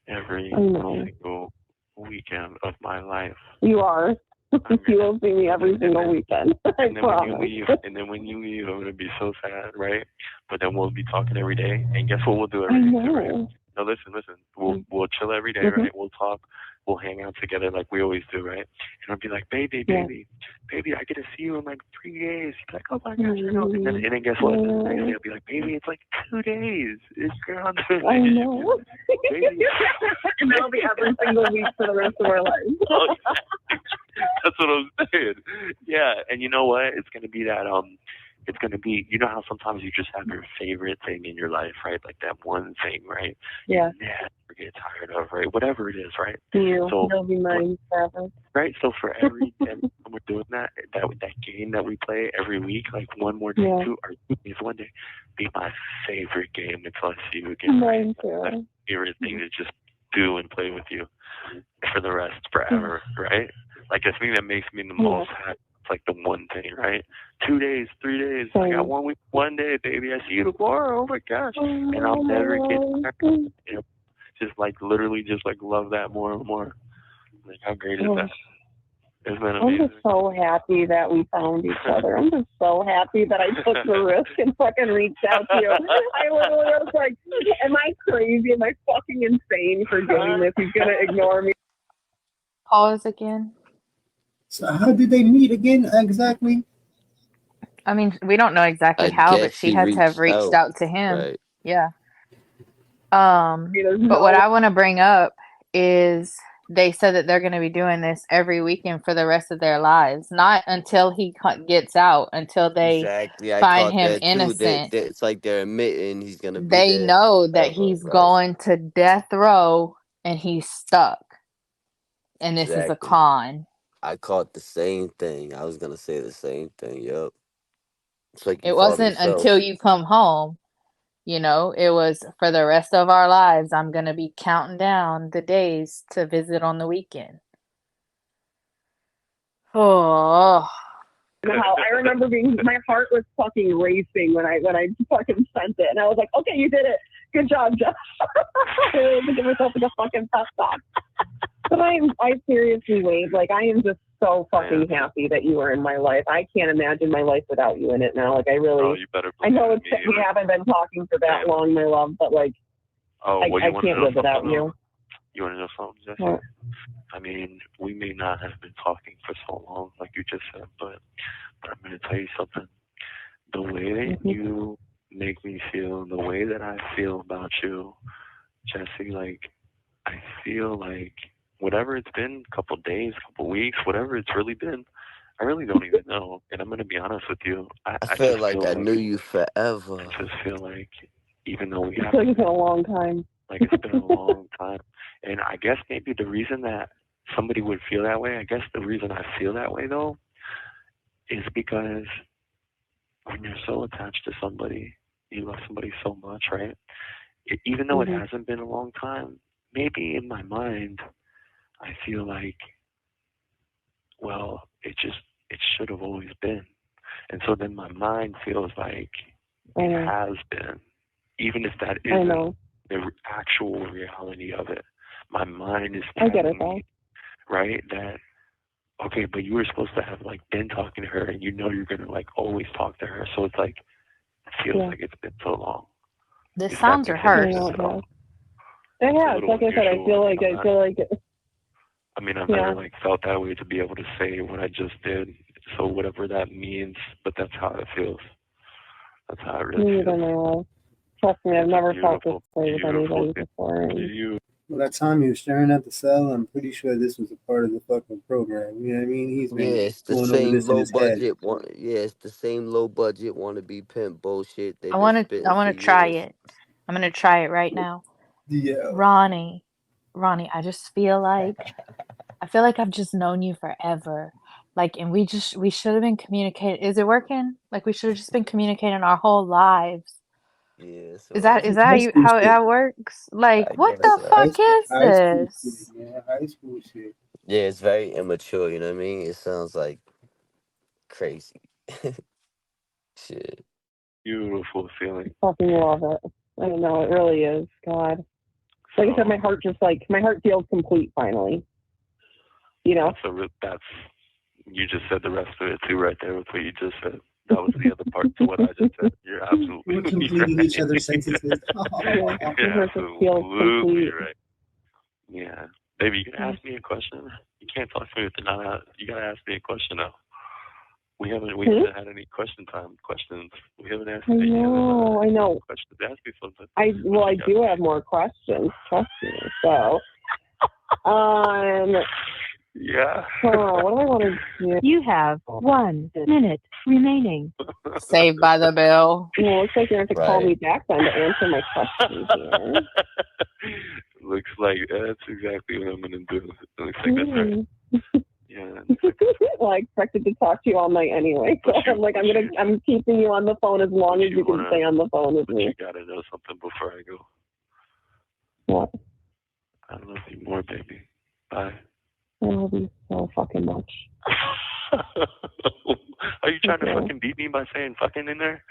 every I know. single weekend of my life. You are. You will see me every single weekend. I promise. And then when you leave, I'm gonna be so sad, right? But then we'll be talking every day, and guess what we'll do every day? Right? No, listen. We'll chill every day, right? We'll talk. We'll hang out together like we always do, right? And I'll be like, baby, I get to see you in like 3 days. You're like, oh my gosh, I know. And then guess what? The next day I'll be like, baby, it's like 2 days. It's gone. I know. And that'll be every single week for the rest of our lives. That's what I'm saying. Yeah, and you know what? It's gonna be that it's going to be, you know how sometimes you just have your favorite thing in your life, right? Like that one thing, right? Yeah. You never get tired of, right? Whatever it is, right? You'll be mine forever. Right? So for every time we're doing that game that we play every week, like one more day, 2 days, 1 day, be my favorite game until I see you again. Mine too. My favorite thing to just do and play with you for the rest, forever, right? Like the thing that makes me the most happy. Like the one thing, right? 2 days, 3 days. I got 1 week, 1 day, baby. I see you tomorrow. Oh my gosh! And I'll never get tired. You know, just like literally, just like love that more and more. Like how great is that? It's been amazing. I'm just so happy that we found each other. I'm just so happy that I took the risk and fucking reached out to you. I literally was like, "Am I crazy? Am I fucking insane for doing this? He's gonna ignore me." Pause again. So how did they meet again exactly? I mean, we don't know exactly how, but she had to have reached out to him. Right. Yeah. But what I want to bring up is they said that they're going to be doing this every weekend for the rest of their lives, not until he gets out, until they find him innocent. It's like they're admitting he's going to be They there know that forever, he's right? going to death row and he's stuck. And this is a con. I caught the same thing. I was going to say the same thing. Yep. It's like It wasn't until you come home. You know, it was for the rest of our lives. I'm going to be counting down the days to visit on the weekend. Oh. I remember my heart was fucking racing when I fucking sent it. And I was like, okay, you did it. Good job, Jeff. I really had to give myself like a fucking pep talk. But I seriously, Wade, like I am just so fucking happy that you are in my life. I can't imagine my life without you in it now. Like I really, I know we haven't been talking for that long, my love, but like, I can't live without you. You want to know something, Jesse? What? I mean, we may not have been talking for so long, like you just said, but I'm going to tell you something. The way that you make me feel, the way that I feel about you, Jesse, like, I feel like whatever it's been, a couple days, couple weeks, whatever it's really been, I really don't even know. And I'm going to be honest with you. I feel like I knew you forever. I just feel like, even though we haven't, it's like it's been a long time. Like it's been a long time. And I guess maybe the reason that somebody would feel that way, I guess the reason I feel that way though, is because when you're so attached to somebody, you love somebody so much, right? Even though it hasn't been a long time, maybe in my mind, I feel like, well, it should have always been. And so then my mind feels like it has been, even if that isn't the actual reality of it. My mind is telling me, right, that, okay, but you were supposed to have, like, been talking to her, and you know you're going to, like, always talk to her. So it's like, it feels like it's been so long. The sounds are harsh. It has. Like I said, I feel like I mean, I've never, like, felt that way to be able to say what I just did. So whatever that means, but that's how it feels. That's how it really feels. Trust me, I've never felt this Beautiful, way with anybody beautiful. before. And You Well, that time he was staring at the cell, I'm pretty sure this was a part of the fucking program. You know what I mean? He's Yeah, been it's the going over same this in low his head. budget one. Yeah, it's the same low budget wannabe pimp bullshit they've I been want to. I spitting for want to try years. it. I'm gonna try it right now. Yeah. Ronnie, I just feel like I've just known you forever. Like, and we should have been communicating. Is it working? Like, we should have just been communicating our whole lives. Yeah, Is so that High school how shit. it works? Like, I what guess the so. fuck is High school shit, this? man. High school shit. Yeah, it's very immature. You know what I mean? It sounds like crazy. Shit. beautiful feeling. fucking love it. I don't know, it really is. God. Like I said, my heart feels complete finally. You know? That's you just said the rest of it too, right there with what you just said. That was the other part to what I just said. You're absolutely We're completing each other's sentences. You're absolutely right. Yeah. Baby, you can ask me a question. You can't talk to me if they're not out. You gotta ask me a question now. We haven't had any questions. We haven't asked I know. questions. Ask me something. I do have more questions, trust me. So yeah. what do I want to do? You have 1 minute remaining. Saved by the bell. Well, looks like you're going to have to call me back then to answer my questions here. Looks like that's exactly what I'm gonna do. It looks like that's right. Yeah. Well, I expected to talk to you all night anyway, so I'm keeping you on the phone as long as you can stay on the phone with me. You gotta know something before I go. What? I love you more, baby. Bye. I love you so fucking much. Are you trying to fucking beat me by saying fucking in there?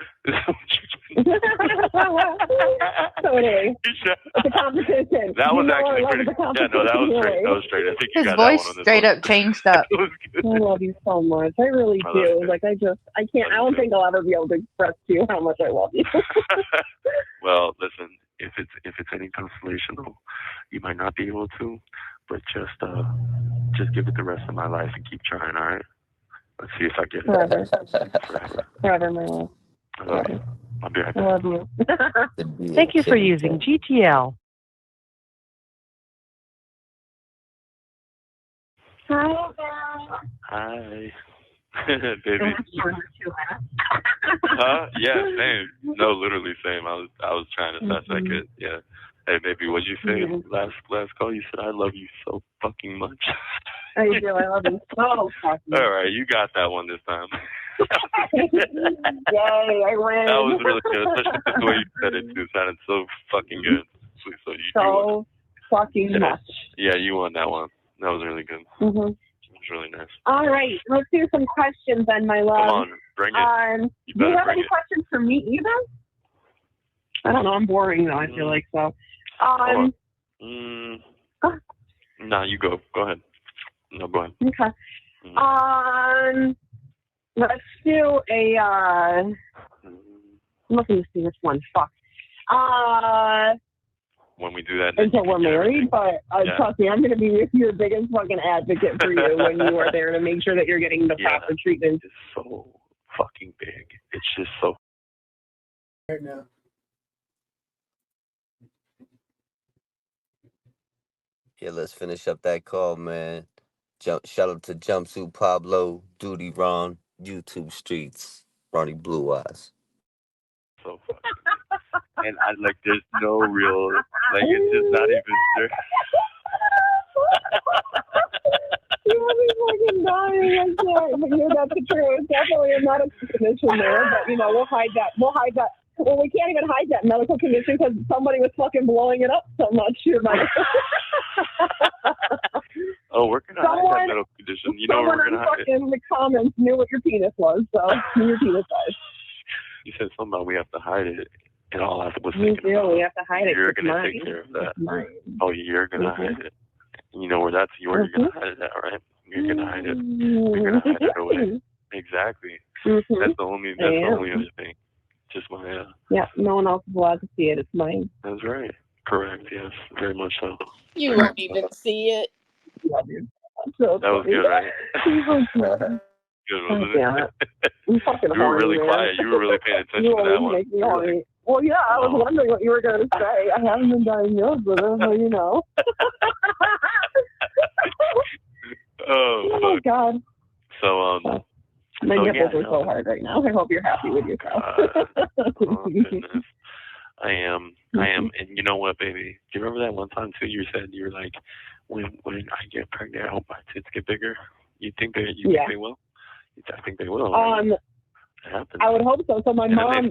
Totally. It's a competition. That was actually pretty. Yeah, no, that was straight. That was straight. I think you His got that voice one on this straight one. up changed up. I love you so much. I really do. Like, I don't think I'll ever be able to express to you how much I love you. Well, listen, if it's any consolation, though, you might not be able to, but just give it the rest of my life and keep trying, all right? Let's see if I get it. Forever, my love. I love you. I'll be right back. I love you. Thank you for using GTL. Hi. Hi. Baby. Huh? Yeah, same. No, literally same. I was trying to suss I could. Yeah. Hey, baby, what'd you say last call? You said I love you so fucking much. I do. I love you so fucking much. All right, you got that one this time. Yay, I win. That was really good, especially the way you said it too. It sounded so fucking good. So you so fucking much. Yeah, you won that one. That was really good. Mm-hmm. It was really nice. All right, let's do some questions then, my love. Come on, bring it. Do you have any questions for me either? I don't know. I'm boring though. I feel like so. No, you go. Go ahead. No, go ahead. Okay. Let's do a. I'm looking to see which one. Fuck. When we do that. Until we're married, but trust me, I'm going to be your biggest fucking advocate for you when you are there to make sure that you're getting the proper treatment. It's so fucking big. It's just so. Right now. Yeah, let's finish up that call, man. Shout out to Jumpsuit Pablo, Duty Ron, YouTube Streets, Ronnie Blue Eyes. So fucking. And there's no real, it's just not even there. You're fucking dying. I can't. But that's the truth. Definitely, I'm not a condition there, but we'll hide that. Well, we can't even hide that medical condition because somebody was fucking blowing it up so much. Oh, we're gonna hide that medical condition. You know we're gonna hide it. In the comments knew what your penis was, so your penis size. You said something about we have to hide it, and all I was We thinking do. We have to hide it. You're It's gonna mine. take care of that. It's mine. Oh, you're gonna hide it. You know where you're gonna hide it at, right? You're gonna hide it. You're gonna hide it away. Exactly. That's the only other thing. Just my Yeah, no one else is allowed to see it. It's mine. That's right. Correct. Yes, very much so. You won't even see it. So that was good, right? Good, wasn't it? I'm fucking You were really horny, quiet. man. You were really paying attention You to that always one. make me horny. Well, yeah, I was wondering what you were going to say. I haven't been diagnosed with it, so you know. Oh God. So, My so, nipples yeah, are so hard right now. I hope you're happy with yourself. Oh, goodness. I am. And you know what, baby? Do you remember that one time, too, you said, you were like, when I get pregnant, I hope my tits get bigger? You think they will? I think they will. Right? I would hope so. So my mom,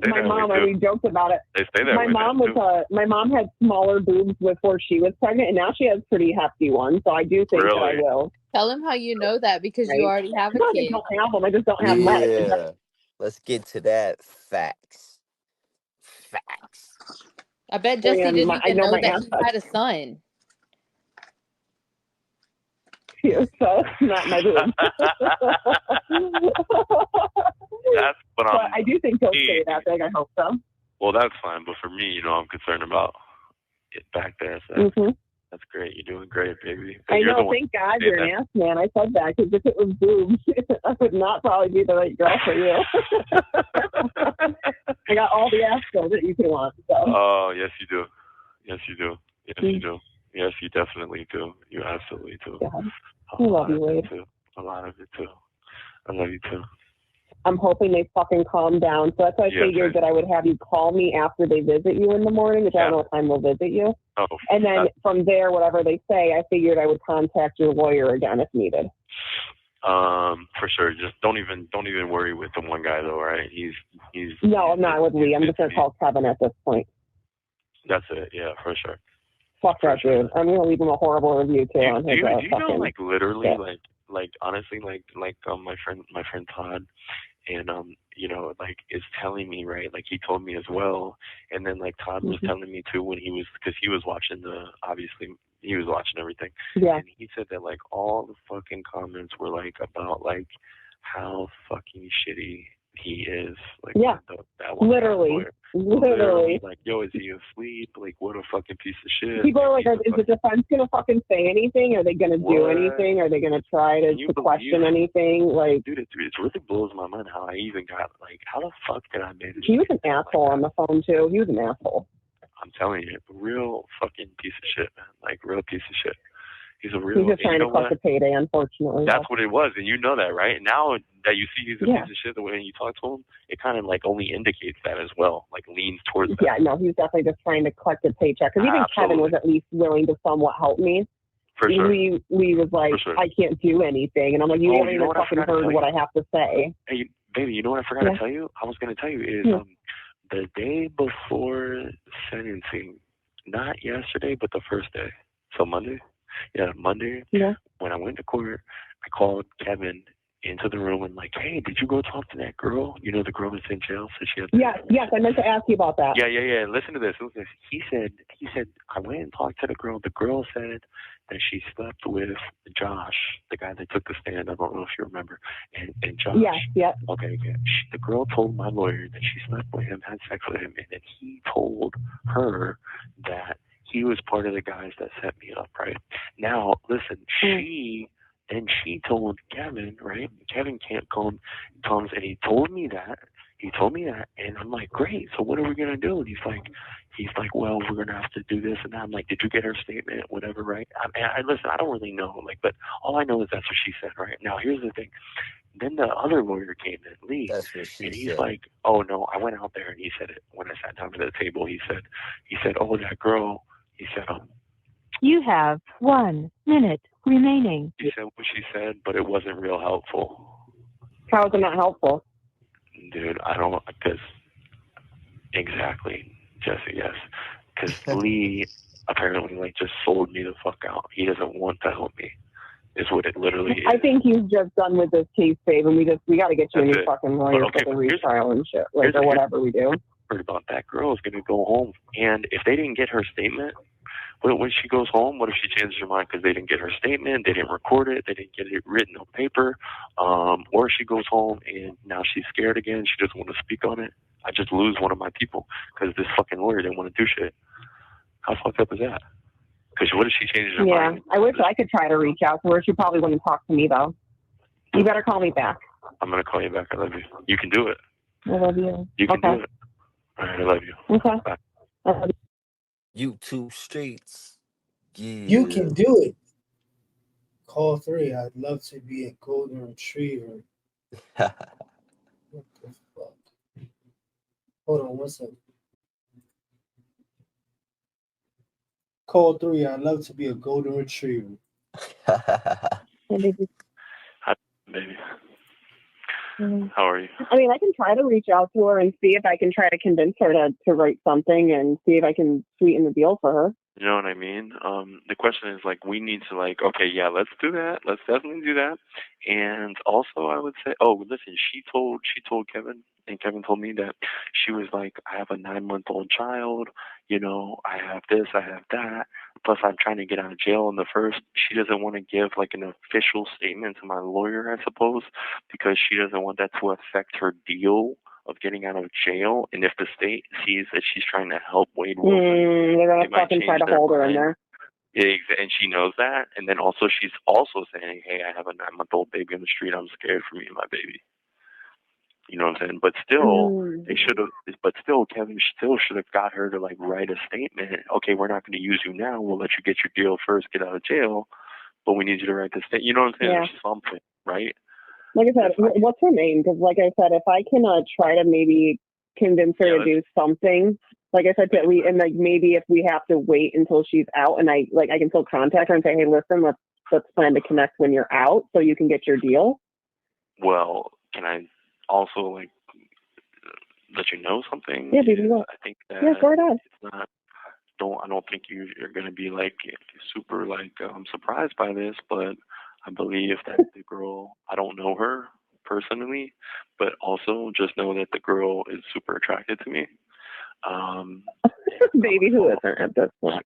we joked about it. They stay that my way. My mom had smaller boobs before she was pregnant, and now she has pretty hefty ones. So I do think that I will. Tell him how you know that because you already have a No, kid. I don't have them. I just don't have much. Yeah. Let's get to that. Facts. I bet Jesse didn't even know that he had a son. So it's not my boobs. That's what But I do think he'll stay that big. I hope so. Well, that's fine. But for me, I'm concerned about it back there. So that's great. You're doing great, baby. I know. Thank God you're an ass man. I said that because if it was boobs, I would not probably be the right girl for you. I got all the ass skills that you could want. So. Oh, yes, you do. Yes, you do. Yes, you do. Yes, you definitely do. You absolutely do. God. I love you, Wade. A lot of it, too. I love you, too. I'm hoping they fucking calm down. So that's why I figured that I would have you call me after they visit you in the morning, which I don't know what time they'll visit you. Oh, and then from there, whatever they say, I figured I would contact your lawyer again if needed. For sure. Just don't even worry with the one guy though, right? He's No, I'm not with Lee. I'm just gonna call Kevin at this point. That's it. Yeah, for sure. Fuck that dude. I'm gonna leave him a horrible review too on his. Do you know, like literally, like honestly, like my friend Todd, and like is telling me, right? Like he told me as well, and then like Todd was telling me too when because he was watching he was watching everything. Yeah. And he said that like all the fucking comments were like about like how fucking shitty he is. Like that one literally. Like, yo, is he asleep? Like, what a fucking piece of shit. People are like, is the defense gonna fucking say anything? Are they gonna do anything? Are they gonna try to question anything? Like, dude, it really blows my mind how I even got like, how the fuck did I manage? He was an asshole on the phone too. He was an asshole. I'm telling you, real fucking piece of shit, man. Like, real piece of shit. He's just trying to collect a payday, unfortunately. That's what it was, and you know that, right? Now that you see he's a piece of shit, the way you talk to him, it kind of like only indicates that as well, like leans towards that. Yeah, no, he's definitely just trying to collect a paycheck. Because even Kevin was at least willing to somewhat help me. For sure. Lee was like, I can't do anything, and I'm like, you haven't even fucking heard what I have to say. Hey, baby, you know what I forgot to tell you? I was going to tell you is the day before sentencing, not yesterday, but the first day, so Monday. Yeah, Monday, when I went to court, I called Kevin into the room and like, hey, did you go talk to that girl? You know, the girl that's in jail? So she had yes, I meant to ask you about that. Yeah. Listen to this. He said, I went and talked to the girl. The girl said that she slept with Josh, the guy that took the stand. I don't know if you remember. And Josh. Yeah. Okay. The girl told my lawyer that she slept with him, had sex with him, and then he told her that he was part of the guys that set me up, right? Now, listen, she told Kevin, right? Kevin comes and he told me that. And I'm like, great. So what are we gonna do? And he's like, well, we're gonna have to do this and that. I'm like, did you get her statement? Whatever, right? Listen, I don't really know, like, but all I know is that's what she said, right? Now, here's the thing. Then the other lawyer came in, Lee, and he's like, oh no, I went out there and he said it when I sat down at the table. He said, oh, that girl. He said, You have 1 minute remaining. He said what she said, but it wasn't real helpful. How is it not helpful? Dude, I don't, because, exactly, Jesse, yes. Because Lee apparently, like, just sold me the fuck out. He doesn't want to help me, is what it literally is. I think he's just done with this case, babe, and we got to get you a new fucking lawyer for the retrial and shit, like, or whatever we do. About that girl is going to go home, and if they didn't get her statement, when she goes home, what if she changes her mind because they didn't get her statement, they didn't record it, they didn't get it written on paper, or she goes home and now she's scared again, she doesn't want to speak on it. I just lose one of my people because this fucking lawyer didn't want to do shit. How fucked up is that? Because what if she changes her mind? Yeah, I wish I could try to reach out to her. She probably wouldn't talk to me though. You better call me back. I'm going to call you back. I love you. You can do it. I love you. You can do it. All right, I love you. Okay. Bye. YouTube streets. You Yeah. can do it. Call 3. I'd love to be a golden retriever. What the fuck? Hold on one second. Call 3. I'd love to be a golden retriever. Hi, baby. How are you? I mean, I can try to reach out to her and see if I can try to convince her to write something and see if I can sweeten the deal for her. You know what I mean? The question is like, we need to like, okay, yeah, let's do that. Let's definitely do that. And also, I would say, oh, listen, she told Kevin, and Kevin told me that she was like, I have a 9-month-old child. You know, I have this, I have that. Plus, I'm trying to get out of jail in the first. She doesn't want to give like an official statement to my lawyer, I suppose, because she doesn't want that to affect her deal of getting out of jail. And if the state sees that she's trying to help Wade Wilson, They're they gonna might fucking try change to their hold her in mind. there. Yeah, and she knows that. And then also she's also saying, hey, I have a 9-month-old baby on the street. I'm scared for me and my baby. You know what I'm saying? But still, they should have. But still, Kevin still should have got her to like write a statement. Okay, we're not going to use you now. We'll let you get your deal first, get out of jail. But we need you to write this statement. You know what I'm saying? Yeah. There's something, right? Like I said, what's her name? Because like I said, if I can try to maybe convince her to do something, like I said, and like maybe if we have to wait until she's out, and I can still contact her and say, hey, listen, let's plan to connect when you're out, so you can get your deal. Well, can I also like let you know something? Yeah, baby. I think that it's not. I don't think you're going to be like super like surprised by this, but I believe that the girl, I don't know her personally, but also just know that the girl is super attracted to me. Baby, who isn't at this point?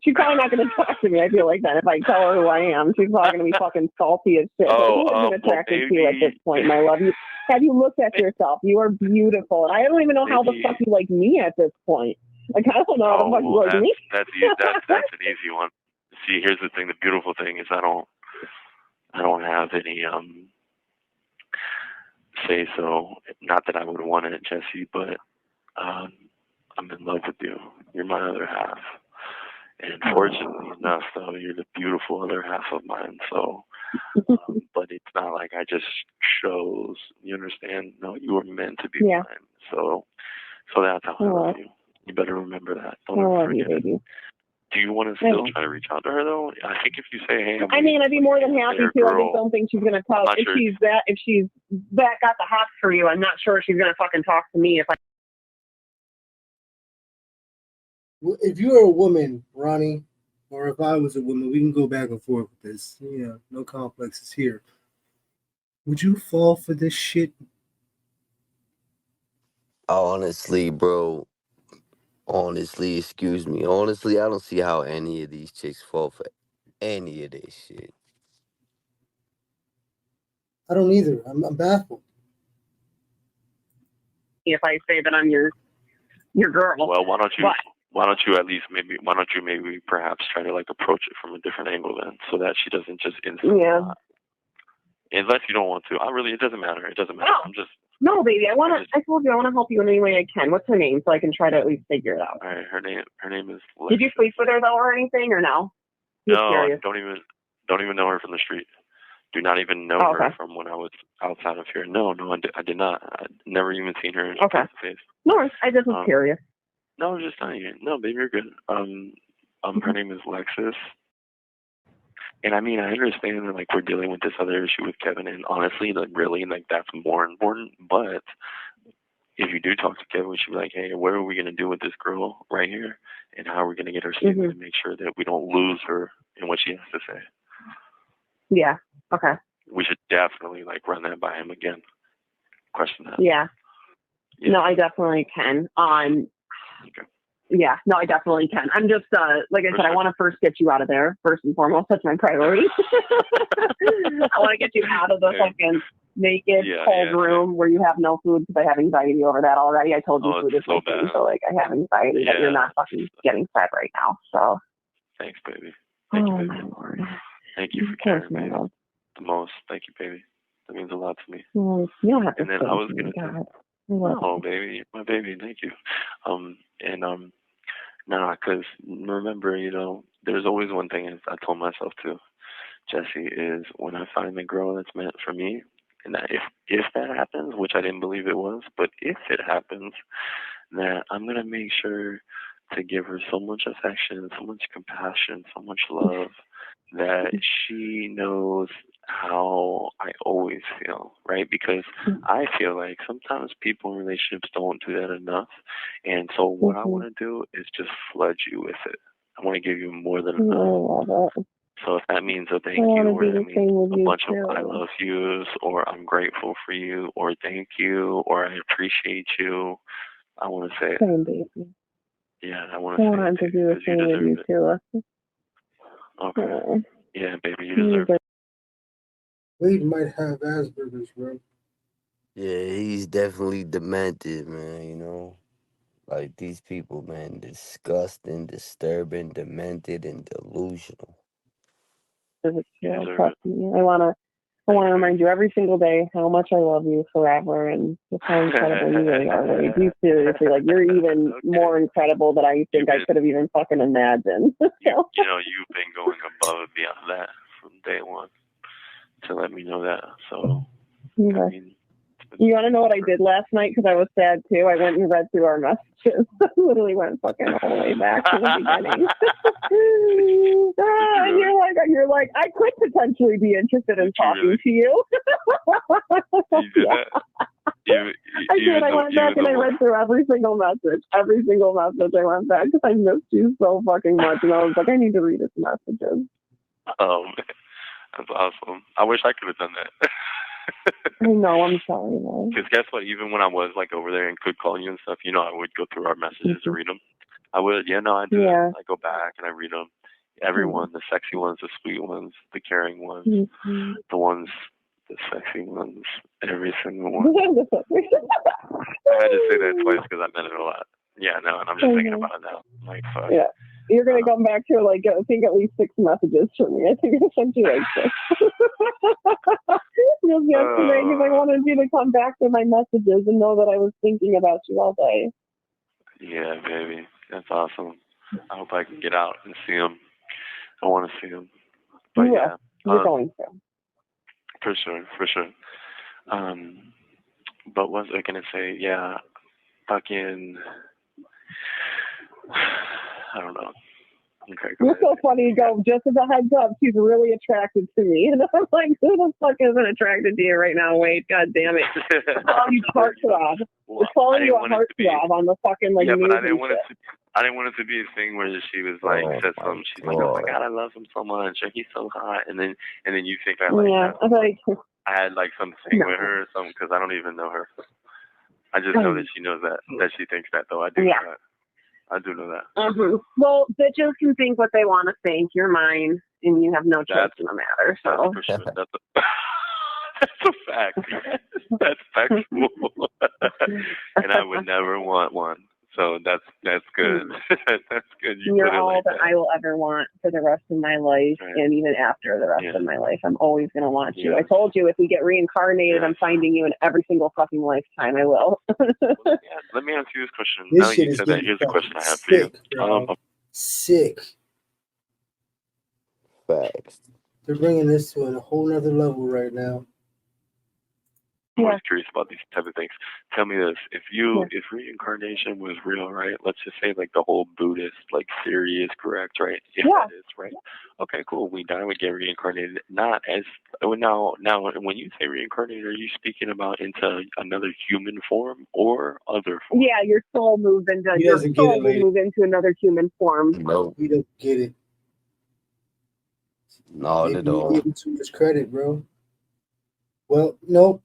She's probably not going to talk to me. I feel like that if I tell her who I am, she's probably going to be fucking salty as shit. Who isn't attracted to you at this point, my love? Have you looked at yourself? You are beautiful, and I don't even know how the fuck you like me at this point. Like, I don't know how the fuck you like me. That's an easy one. See, here's the thing. The beautiful thing is I don't have any say so. Not that I would want it, Jesse, but I'm in love with you. You're my other half. And fortunately enough, though, you're the beautiful other half of mine. So, but it's not like I just chose. You understand? No, you were meant to be mine. So that's how I love you. You better remember that. Don't ever forget it. Do you want to still try to reach out to her though? I think if you say, "Hey," I mean, I'd be more than happy to. I just don't think she's gonna talk. If she's got the hots for you, I'm not sure she's gonna fucking talk to me. If you're a woman, Ronnie, or if I was a woman, we can go back and forth with this. Yeah, no complexes here. Would you fall for this shit? Honestly, bro. Honestly, excuse me. Honestly, I don't see how any of these chicks fall for any of this shit. I don't either. I'm baffled. If I say that I'm your girl. Well, why don't you at least maybe perhaps try to like approach it from a different angle then, so that she doesn't just instantly. Yeah. Unless you don't want to. It doesn't matter. It doesn't matter. No, baby. I told you I want to help you in any way I can. What's her name, so I can try to at least figure it out. All right. Her name is. Did you sleep with her though, or anything, or no? No, I don't even know her from the street. Do not even know her from when I was outside of here. No, I did not. I'd never even seen her face to face. No, I just was curious. No, I was just telling you. No, baby, you're good. Her name is Lexus. And I mean, I understand that like we're dealing with this other issue with Kevin, and honestly, like really, like that's more important. But if you do talk to Kevin, we should be like, hey, what are we gonna do with this girl right here, and how are we gonna get her statement to make sure that we don't lose her in what she has to say? Yeah. Okay. We should definitely like run that by him again. Question that. Yeah. No, I definitely can. Okay. Yeah, no, I definitely can. I'm just, like I said, I want to first get you out of there, first and foremost. That's my priority. I want to get you out of the fucking naked, cold room where you have no food, because I have anxiety over that already. I told you food is my thing, so like I have anxiety that you're not fucking getting fed right now. So. Thanks, baby. Thank you, baby. My Lord. Thank you for caring, baby. The most. Thank you, baby. That means a lot to me. Well, you don't have to. And then I was gonna. Oh, baby, my baby, thank you. Because remember, there's always one thing I told myself too, Jesse, is when I find the girl that's meant for me, and that if that happens, which I didn't believe it was, but if it happens, that I'm gonna make sure to give her so much affection, so much compassion, so much love, that she knows how I always feel, right? Because I feel like sometimes people in relationships don't do that enough. And so what I want to do is just flood you with it. I want to give you more than enough. I love it. So if that means a thank I you, want to or do that the means same with a you bunch too. of I love yous, or I'm grateful for you, or thank you, or I appreciate you, I want to say it. Same, baby. Yeah, I want I to say want it to do the because you same with you deserve it. too. Okay. Oh, Yeah, baby, you you deserve it. Wade might have Asperger's, bro. Yeah, he's definitely demented, man. Like these people, man, disgusting, disturbing, demented, and delusional. Yeah, trust me. I want to remind you every single day how much I love you forever and just how incredible you really are. Wade. You seriously, like, you're even more incredible than I think I could have even fucking imagined. You've been going above and beyond that from day one to let me know that. So, Yeah. You want to know what I did last night? Because I was sad too. I went and read through our messages. I literally went fucking all the way back to the beginning. And you're like, I could potentially be interested in talking to you. You did that? I did. I went back and I read through every single message. Every single message I went back because I missed you so fucking much. And I was like, I need to read his messages. Oh, man. That's awesome. I wish I could have done that. I know, I'm sorry, man. Because guess what? Even when I was like over there and could call you and stuff, I would go through our messages and read them. I would, I do that. I go back and I read them. Everyone, the sexy ones, the sweet ones, the caring ones, the sexy ones, every single one. I had to say that twice because I meant it a lot. Yeah, no, and I'm just thinking about it now. Like, fuck. Yeah. You're going to come back to, like, I think at least 6 messages from me. I think I sent you, like, 6. Just yesterday, because I wanted you to come back to my messages and know that I was thinking about you all day. Yeah, baby. That's awesome. I hope I can get out and see him. I want to see him. But yeah. You're going to. For sure. But what was I going to say? Yeah, fucking... I don't know. Okay, you're so funny. You go, just as a heads up, she's really attracted to me. And I'm like, who the fuck isn't attracted to you right now? Wade, god damn it. Oh, you heartthrob. It's calling you a heartthrob on the fucking, like, but I didn't want it to be a thing where she was like, said something. She's like, oh my god, I love him so much. He's so hot. And then you think I I had like some thing with her or something because I don't even know her. I just know that she knows that she thinks that though. I do know that. I do know that. Mm-hmm. Well, bitches can think what they want to think. You're mine, and you have no choice in the matter. So that's for sure. That's a fact. That's factual. And I would never want one. So that's good. That's good. You're all that I will ever want for the rest of my life, and even after the rest of my life, I'm always going to want you. I told you if we get reincarnated, I'm finding you in every single fucking lifetime. I will. Let me ask you this question. Now that you said that, here's a question I have for you. Sick. Facts. They're bringing this to a whole nother level right now. I'm always curious about these type of things. Tell me this: if reincarnation was real, right? Let's just say like the whole Buddhist like theory is correct, right? If that is right, okay, cool. We die, we get reincarnated. Not as now. When you say reincarnated, are you speaking about into another human form or other form? Yeah, your soul moves into move into another human form. No, we don't get it. Not at all. Give him too much credit, bro. Well, nope.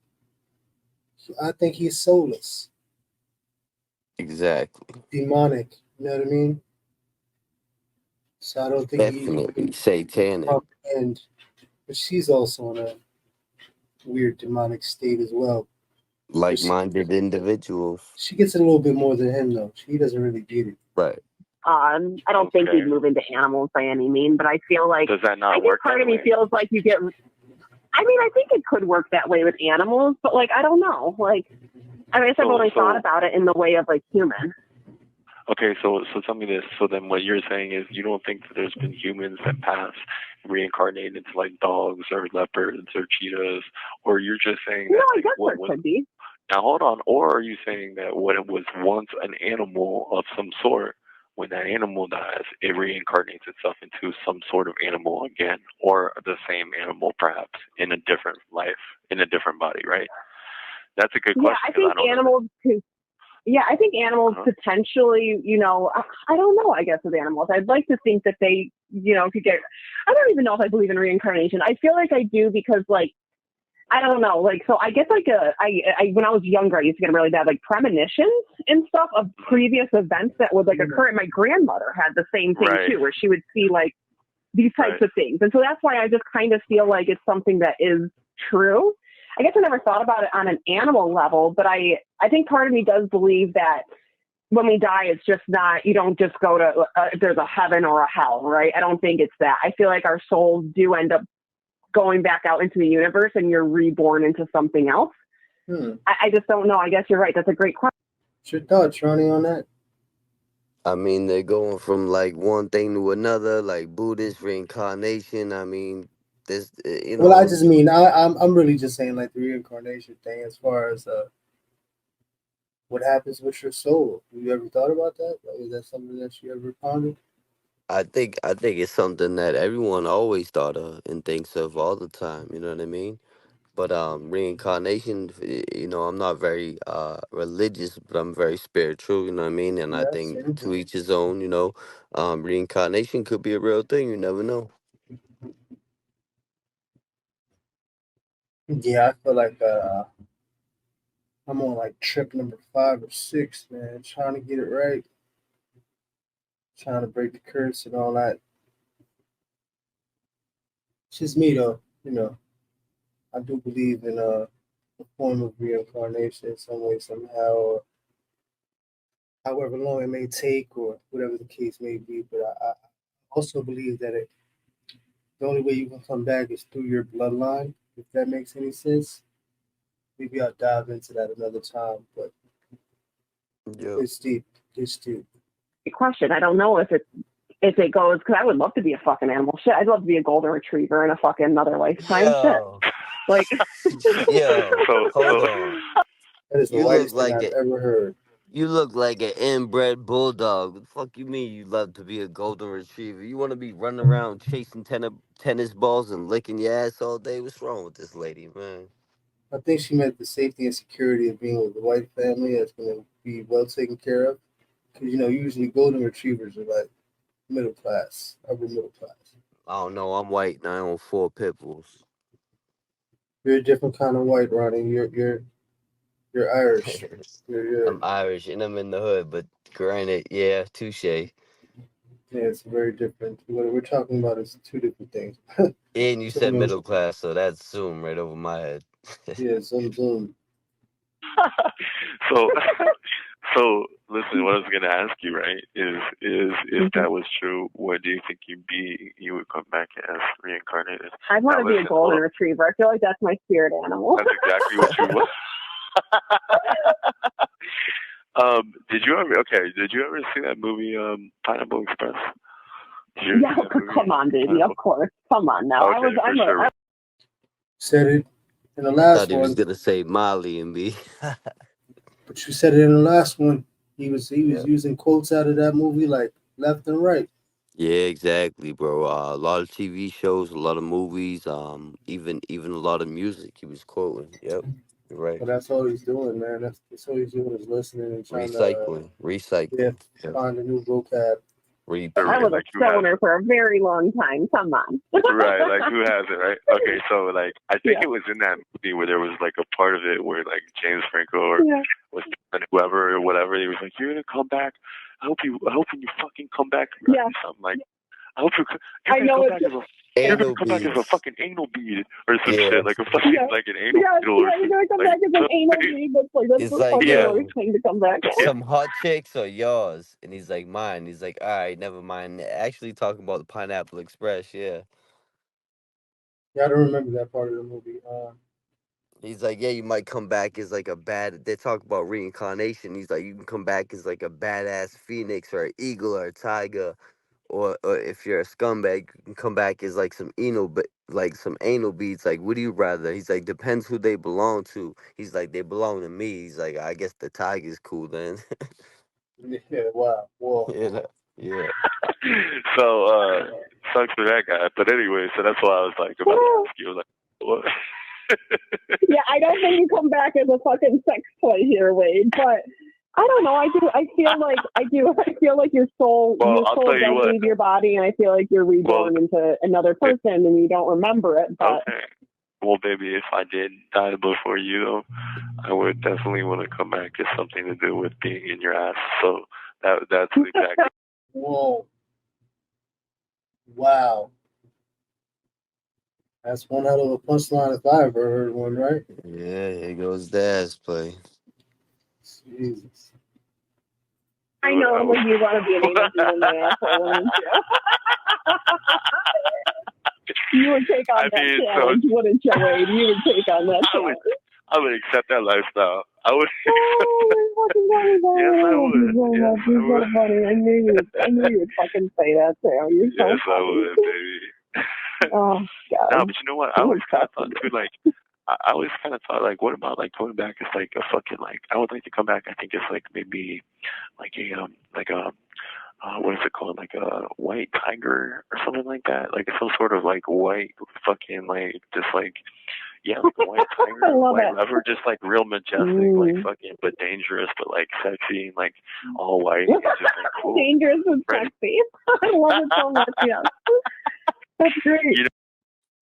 I think he's soulless. Exactly. Demonic. You know what I mean? So I don't think Definitely satanic. And but she's also in a weird demonic state as well. Like-minded individuals. She gets it a little bit more than him though. She doesn't really get it. Right. I don't think he'd move into animals by any means, but I feel like does that not work? Part of me feels like you get. I mean, I think it could work that way with animals, but like I don't know. Like I mean, I've only thought about it in the way of like human. Okay, so tell me this. So then what you're saying is you don't think that there's been humans that pass reincarnated into like dogs or leopards or cheetahs, or you're just saying that No, I like guess what there was could be. now hold on, or are you saying that what it was once an animal of some sort, when that animal dies, it reincarnates itself into some sort of animal again, or the same animal perhaps in a different life, in a different body, right? That's a good Yeah, question. I 'Cause think don't know. animals could. Yeah, I think animals potentially, you know, I don't know, I guess, with animals. I'd like to think that they, you know, could get, I don't even know if I believe in reincarnation. I feel like I do because, like, I don't know, like, so I get like when I was younger, I used to get really bad, like, premonitions and stuff of previous events that would, like, occur. And my grandmother had the same thing, Right. too, where she would see, like, these types of things. And so that's why I just kind of feel like it's something that is true. I guess I never thought about it on an animal level, but I think part of me does believe that when we die, it's just not, you don't just go to, there's a heaven or a hell, right? I don't think it's that. I feel like our souls do end up going back out into the universe and you're reborn into something else. I just don't know. I guess you're right. That's a great question. What's your thoughts, Ronnie, on that? I mean, they're going from like one thing to another, like Buddhist reincarnation. I mean, this, you know. Well, I just mean I'm really just saying like the reincarnation thing as far as what happens with your soul. Have you ever thought about that? Like, is that something that you ever pondered? I think it's something that everyone always thought of and thinks of all the time. You know what I mean? But reincarnation, you know, I'm not very religious, but I'm very spiritual. You know what I mean? And I Yeah, think same to thing. each his own. You know, reincarnation could be a real thing. You never know. Yeah, I feel like I'm on like trip number 5 or 6, man. Trying to get it right, trying to break the curse and all that. It's just me though, you know. I do believe in a form of reincarnation in some way, somehow, or however long it may take, or whatever the case may be. But I also believe that the only way you can come back is through your bloodline, if that makes any sense. Maybe I'll dive into that another time, but Yeah. it's deep. It's deep. Good question. I don't know if it goes, because I would love to be a fucking animal. Shit, I'd love to be a golden retriever in a fucking another lifetime. Yo. Shit. Like, Yo, hold on. That is the You look whitest thing like I've it. ever heard. You look like an inbred bulldog. What the fuck you mean you love to be a golden retriever? You want to be running around chasing tennis balls and licking your ass all day? What's wrong with this lady, man? I think she meant the safety and security of being with a white family that's going to be well taken care of. Because, you know, usually golden retrievers are like middle class, upper middle class. I don't know. I'm white and I own 4 pit bulls. You're a different kind of white, Ronnie. You're Irish. You're I'm Irish and I'm in the hood, but granted, yeah, touche. yeah, it's very different. What we're talking about is 2 different things. And you So, said middle class, so that's zoom right over my head. yeah, zoom. So listen, what I was gonna ask you, right, is if that was true, what do you think you would come back as reincarnated? I want to be a golden retriever. I feel like that's my spirit animal. That's exactly what you want. Did you ever see that movie, Pineapple Express? Yeah, come on, baby. Of course. Come on now. Okay, sure. Said it in the I last thought he was one, gonna say Molly and me. but you said it in the last one. He was using quotes out of that movie like left and right. Yeah, exactly, bro. A lot of TV shows, a lot of movies, even a lot of music. He was quoting. Yep, you're right. But that's all he's doing, man. That's all he's doing is listening and trying to Recycling. Yep. find a new vocab. I was a stoner for a very long time. Come on. Right, like who hasn't, right? Okay, so like I think it was in that movie where there was like a part of it where like James Franco or was whoever or whatever, he was like, "You're gonna come back. I hope when you fucking come back, something like, I hope you're gonna come back as a fucking anal bead or some shit, like a fucking like an anal beetle or you're gonna come back as an anal bead. That's the funniest thing to come back. Some hot chicks or yours? And he's like, mine. He's like, all right, never mind. Actually talking about the Pineapple Express, yeah. Yeah, I don't remember that part of the movie. He's like, yeah, you might come back as like a bad. They talk about reincarnation. He's like, you can come back as like a badass phoenix or an eagle or a tiger, or if you're a scumbag, you can come back as like some like some anal beads. Like, what do you rather? He's like, depends who they belong to. He's like, they belong to me. He's like, I guess the tiger's cool then. Yeah, wow. Whoa. Yeah, yeah. So sucks for that guy. But anyway, so that's why I was like about to ask you, like, what? Yeah, I don't think you come back as a fucking sex toy here, Wade. But I don't know. I feel like your soul Well, I'll tell you does what. leave your body, and I feel like you're reborn into another person, and you don't remember it. But Okay. Well, baby, if I did die before you, though, I would definitely want to come back as something to do with being in your ass. So that's exactly. Whoa. Wow. That's one hell of a punchline if I ever heard one, right? Yeah, here goes the ass play. Jesus. I know, like, you want to be an anal bead in my asshole, wouldn't you? You would take on that challenge, wouldn't you, Wade? You would take on that challenge. I would accept that lifestyle. I would. Yes, I would. Yes, I would. Funny. I knew you would fucking say that too. You're so Yes, I funny. would, baby. Oh God. No, but you know what? I always kind of thought too, like, I always kind of thought, like, what about like going back as like a fucking like? I would like to come back. I think it's like maybe like a what is it called? Like a white tiger or something like that. Like some sort of like white fucking like just like. Yeah, like a white tiger, I love white it. leopard, just like real majestic, like fucking, but dangerous, but like sexy, and like all white, and just like cool. Dangerous and sexy. I love it so much. Yeah, that's great. You know,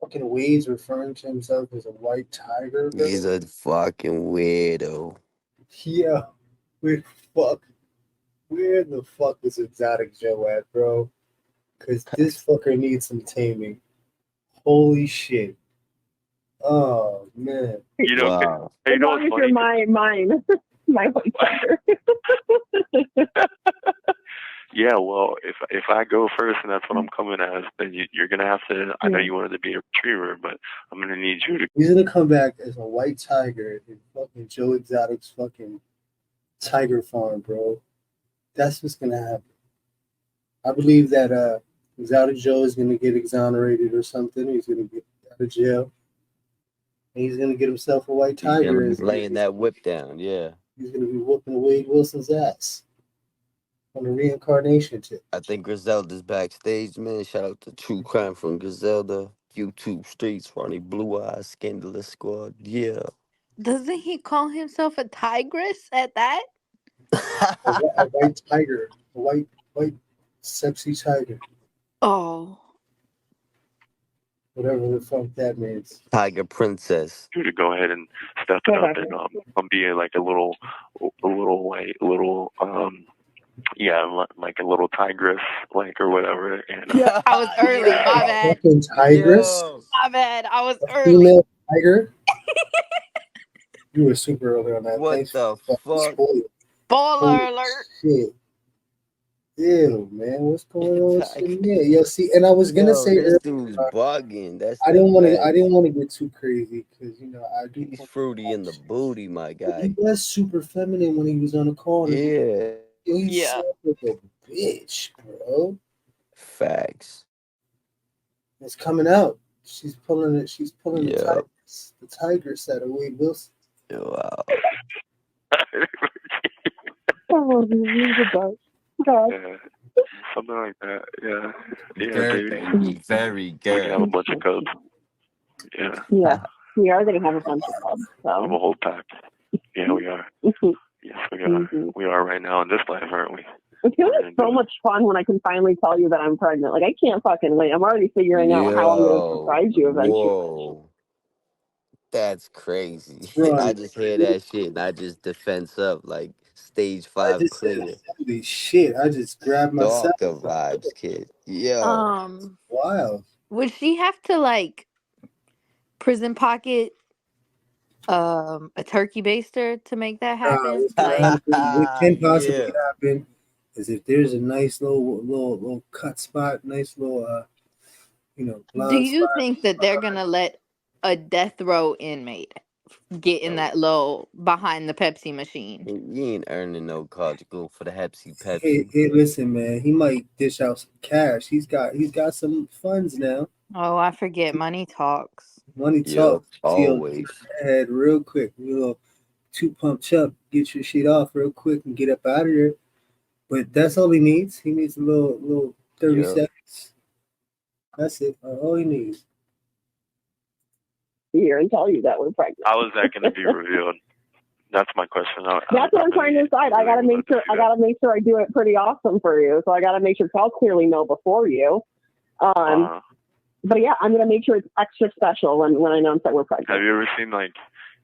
Fucking Wade's referring to himself as a white tiger, bro. He's a fucking weirdo. Yeah. Where the fuck is Exotic Joe at, bro? Because this fucker needs some taming. Holy shit. Oh, man. you know, Wow. hey, As long as you're mine, my white tiger. Yeah, well, if I go first and that's what I'm coming as, then you're gonna have to. I know you wanted to be a retriever, but I'm gonna need you to. He's gonna come back as a white tiger in fucking Joe Exotic's fucking tiger farm, bro. That's what's gonna happen. I believe that Exotic Joe is gonna get exonerated or something. He's gonna get out of jail. And he's gonna get himself a white He's gonna tiger. be laying that whip down, yeah. He's gonna be whooping Wade Wilson's ass on the reincarnation tip. I think Griselda's backstage, man. Shout out to True Crime from Griselda. YouTube Streets, Ronnie Blue Eyes, Scandalous Squad. Yeah. Doesn't he call himself a tigress at that? A white tiger. A white sexy tiger. Oh. Whatever the fuck that means. Tiger Princess. You to go ahead and step it up and I'm being like a little like a little tigress, like or whatever. And Yeah, I was early. My bad. Fucking tigress. My bad. I was A early. female tiger. You were super early on that. What Thanks the for fuck? Spoiler Holy alert. shit. Ew, man, what's going on in there? Yo, see, and I was gonna say this earlier, dude's bugging. That's I the didn't want best. to get too crazy because I do. He's fruity in the booty, my He guy. was super feminine when he was on the call. Yeah. He sounded like a bitch, bro. Facts. It's coming out. She's pulling it. She's pulling Yeah. the tigress out of Wade Wilson. Wow. yeah, something like that. Yeah, Good, baby. baby. Very We can have a good. bunch of cubs. Yeah. Yeah, we are going to have a bunch of clubs. Have a So. whole pack. Yeah, we are. Yes, we are. We are right now in this life, aren't we? It's going to be so much fun when I can finally tell you that I'm pregnant. Like, I can't fucking wait. I'm already figuring out how I'm going to surprise you eventually. Whoa. That's crazy. Right. I just hear that shit and I just defense up like stage 5 clear. Holy shit! I just grabbed myself. Stalker vibes, kid. Yo. Wow. Would she have to like prison pocket a turkey baster to make that happen? What can possibly happen is if there's a nice little cut spot, nice little Do blonde you spot. think that they're gonna let a death row inmate getting that low behind the Pepsi machine. You ain't earning no conjugal for the Hey, Pepsi. hey, listen, man. He might dish out some cash. He's got some funds now. Oh, I forget. Money talks. Money Yep, talk. always. Head real quick. You know, two pump up, get your shit off real quick and get up out of there. But that's all he needs. He needs a little 30 Yep. seconds. That's it. All he needs. Here and tell you that we're pregnant. How is that going to be revealed? That's my question. That's what I'm trying to decide. I gotta make sure. I gotta make sure I do it pretty awesome for you. So I gotta make sure I'll clearly know before you. But yeah, I'm gonna make sure it's extra special when I announce that we're pregnant. Have you ever seen like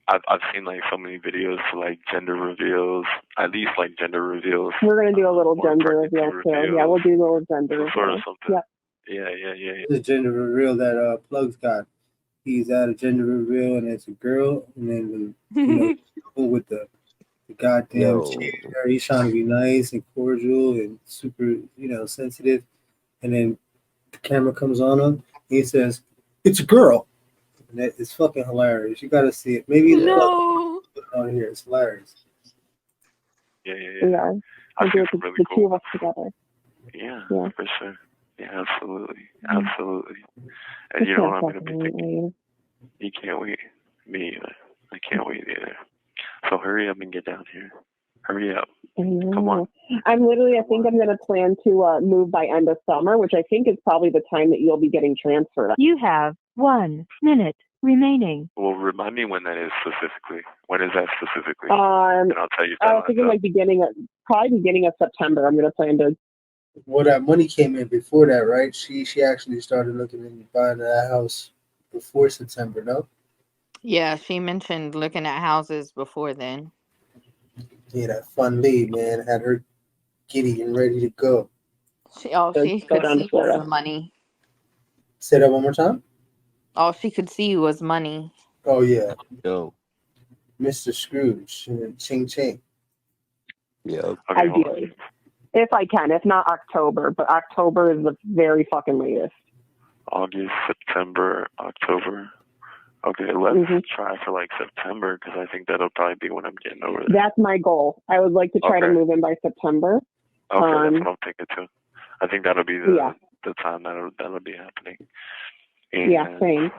I've seen like so many videos for like gender reveals, at least like gender reveals. We're gonna do a little gender reveal too. Yeah, we'll do a little gender reveal. Sort of something. Yeah. Yeah. The gender reveal that Plug's got. He's at a gender reveal and it's a girl, and then with the goddamn chair. He's trying to be nice and cordial and super, sensitive, and then the camera comes on him. And he says, "It's a girl," and that is fucking hilarious. You got to see it. Maybe no. On here, it's hilarious. Yeah. We'll do it the two of us together. Yeah, for sure. Yeah, absolutely. And you know what I'm going to be thinking? You can't wait. Me either. I can't wait either. So hurry up and get down here. Hurry up. Come on. I think I'm going to plan to move by end of summer, which I think is probably the time that you'll be getting transferred. You have 1 minute remaining. Well, remind me when that is specifically. When is that specifically? And I'll tell you. I was thinking probably beginning of September. I'm going to plan to. Well, that money came in before that, right? She actually started looking into buying that house before September, no? Yeah, she mentioned looking at houses before then. Yeah, that fun lead, man, had her giddy and ready to go. She could see was the money. Say that one more time. All she could see was money. Oh yeah. Yo. Mr. Scrooge, ching ching. Yeah. Ideally. If I can, if not October, but October is the very fucking latest. August, September, October. Okay, let's try for like September because I think that'll probably be when I'm getting over there. That's my goal. I would like to try to move in by September. Okay, that's what I'm thinking too. I think that'll be the time that'll be happening. And yeah, same.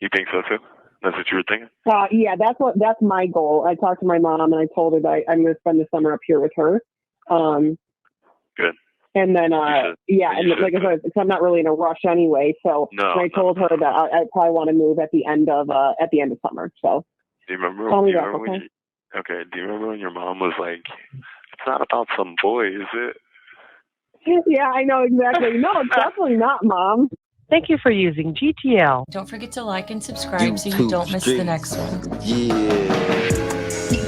You think so too? That's what you were thinking? Yeah, that's my goal. I talked to my mom and I told her that I'm going to spend the summer up here with her. Good. And then, and like I said, I'm not really in a rush anyway. So I told her that I probably want to move at the end of summer. So. Do you remember? Tell me do you that, remember okay? Do you remember when your mom was like, "It's not about some boy, is it?" Yeah, I know exactly. No, it's definitely not, Mom. Thank you for using GTL. Don't forget to like and subscribe so you don't miss the next one. Yeah.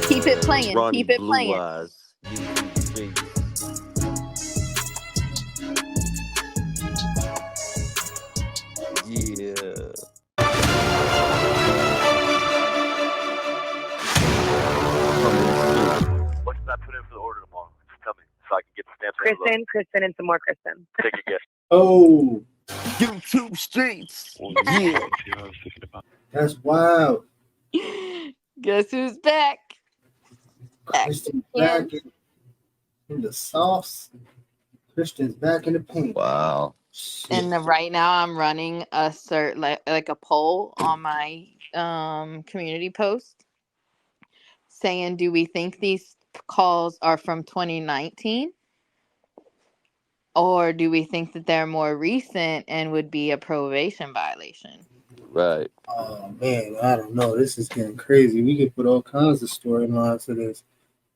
Keep it playing. Ronnie Keep it Blue playing. Eyes. Yeah. What should I put in for the order tomorrow? Just tell me so I can get the stamps. Kristen, and some more Kristen. Take a guess. Oh. YouTube streets. Yeah. That's wild. Guess who's back? Christian's back in the sauce. Christian's back in the paint. Wow. And right now I'm running a like a poll on my community post saying, do we think these calls are from 2019? Or do we think that they're more recent and would be a probation violation? Right. Oh man, I don't know. This is getting crazy. We could put all kinds of storylines to this.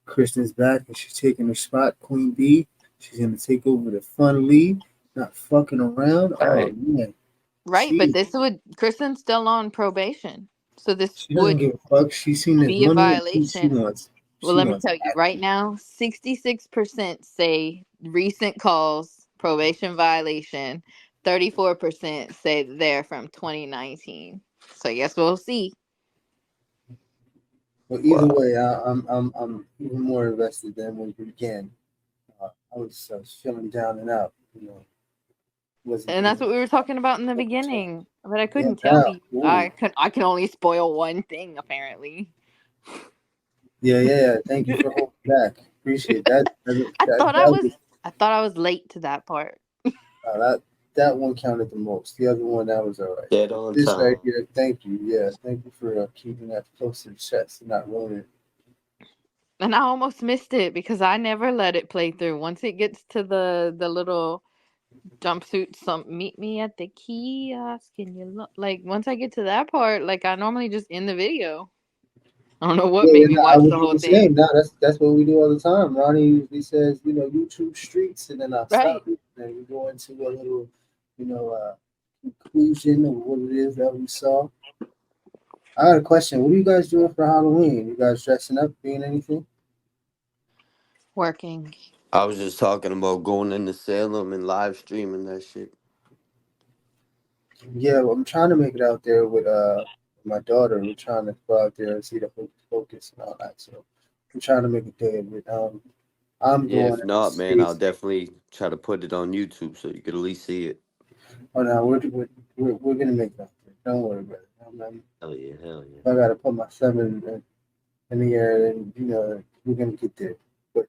Kristen's back and she's taking her spot, Queen B. She's gonna take over the fun lead, not fucking around. Right. Oh man. Right, but Kristen's still on probation. So this She doesn't give a fuck. She's seen this be a money. violation. Well, let me tell you right now, 66% say recent calls, probation violation. 34% say they're from 2019. So yes, we'll see. Well, either way, I'm even more invested than when we began. I was feeling down and out, And that's what we were talking about in the beginning. But I couldn't Yeah, tell you. I can only spoil one thing apparently. Yeah. Thank you for holding back. Appreciate that. I thought I was late to that part. That one counted the most. The other one, that was all right. Dead on This time. right here, thank you. Yeah, thank you for keeping that close to the chest and not rolling it. And I almost missed it because I never let it play through. Once it gets to the little jumpsuit, meet me at the kiosk and you look like once I get to that part, like I normally just end the video. I don't know what made me I watch would the do whole the thing. same. No, that's what we do all the time. Ronnie usually says, YouTube streets, and then I'll Right. stop it, and then we go into a little, conclusion of what it is that we saw. I got a question. What are you guys doing for Halloween? You guys dressing up, being anything? Working. I was just talking about going into Salem and live streaming that shit. Yeah, well, I'm trying to make it out there with my daughter. We're trying to go out there and see the focus and all that. So I'm trying to make a day of it. I'm Yeah, going if to not, man, I'll space. definitely try to put it on YouTube so you could at least see it. Oh no, we're gonna make it out there. Don't worry about it. Hell yeah. I gotta put my thumb in the air, and we're gonna get there. But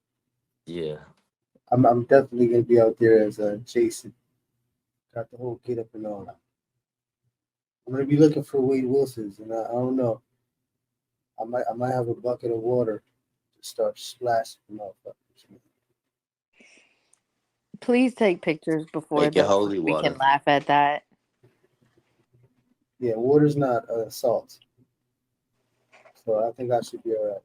Yeah. I'm definitely gonna be out there as Jason. Got the whole get up and all that. I'm gonna be looking for Wade Wilson's, and I don't know. I might have a bucket of water to start splashing motherfuckers. Please take pictures before Make it though, so holy we water. can laugh at that. Yeah, water's not salt, so I think I should be all right.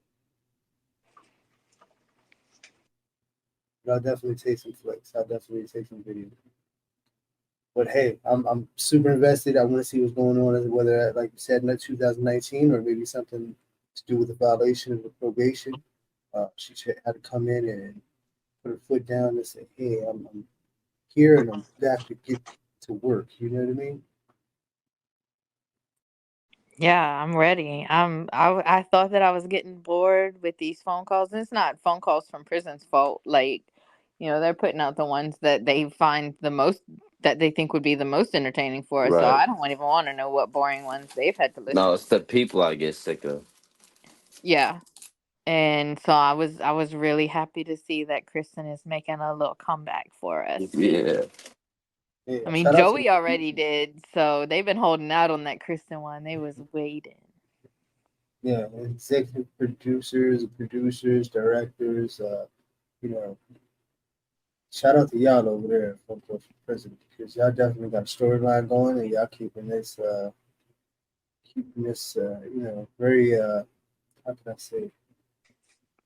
But I'll definitely take some flicks. I'll definitely take some videos. But hey, I'm super invested. I want to see what's going on, whether, like you said, in 2019 or maybe something to do with the violation of the probation. She had to come in and put her foot down and say, "Hey, I'm here and I'm back to get to work." You know what I mean? Yeah, I'm ready. I thought that I was getting bored with these phone calls. And it's not phone calls from prison's fault. Like, they're putting out the ones that they find the most that they think would be the most entertaining for us. So Right. I don't even want to know what boring ones they've had to listen No, to. it's the people I get sick of. Yeah. And so I was really happy to see that Kristen is making a little comeback for us. Yeah. Yeah, I mean, shout out to Joey already did, so they've been holding out on that Kristen one. They was waiting. executive producers, directors. Shout out to y'all over there for president, because y'all definitely got a storyline going, and y'all keeping this very how can I say,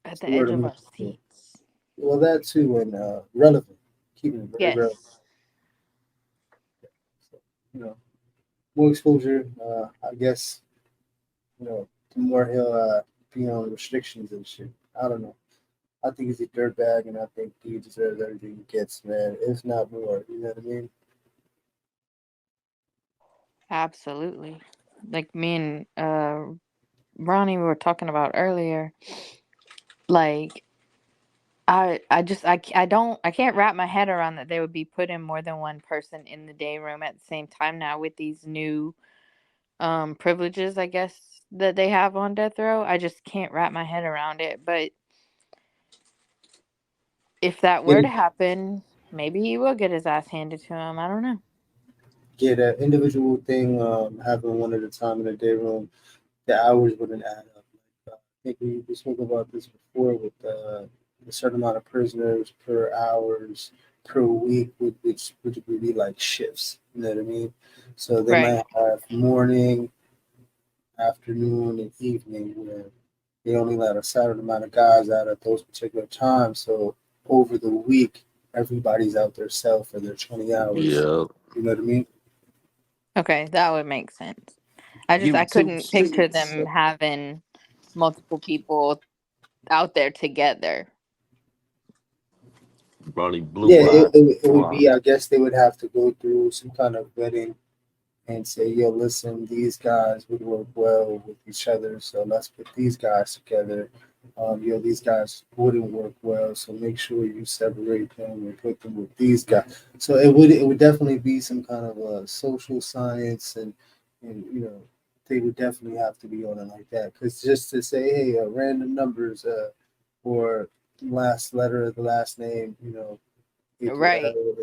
At what's the the word edge I'm of looking our for? seats. Well, that too, and relevant, keeping it very Yes. relevant. So, more exposure. I guess the more he'll be on restrictions and shit. I don't know. I think he's a dirtbag, and I think he deserves everything he gets, man. If not more, you know what I mean? Absolutely. Like me and Ronnie were talking about earlier. Like I can't wrap my head around that they would be putting more than one person in the day room at the same time now with these new privileges, I guess, that they have on death row. I just can't wrap my head around it. But if that were to happen, maybe he will get his ass handed to him. I don't know. Yeah, that individual thing, having one at a time in a day room, the hours wouldn't add up. I think we spoke about this before with a certain amount of prisoners per hours per week, which would be like shifts. You know what I mean? So they Right. might have morning, afternoon, and evening where they only let a certain amount of guys out at those particular times. So over the week, everybody's out their cell for their 20 hours. Yeah. You know what I mean? Okay, that would make sense. I YouTube couldn't picture streets. them having multiple people out there together. Ronnie Blue Yeah, Eyes. it would be, I guess they would have to go through some kind of vetting and say, yo, listen, these guys would work well with each other, so let's put these guys together. These guys wouldn't work well, so make sure you separate them and put them with these guys. So it would definitely be some kind of social science, and they would definitely have to be on it like that. Because just to say, hey, random numbers, or last letter of the last name, A through Right. L,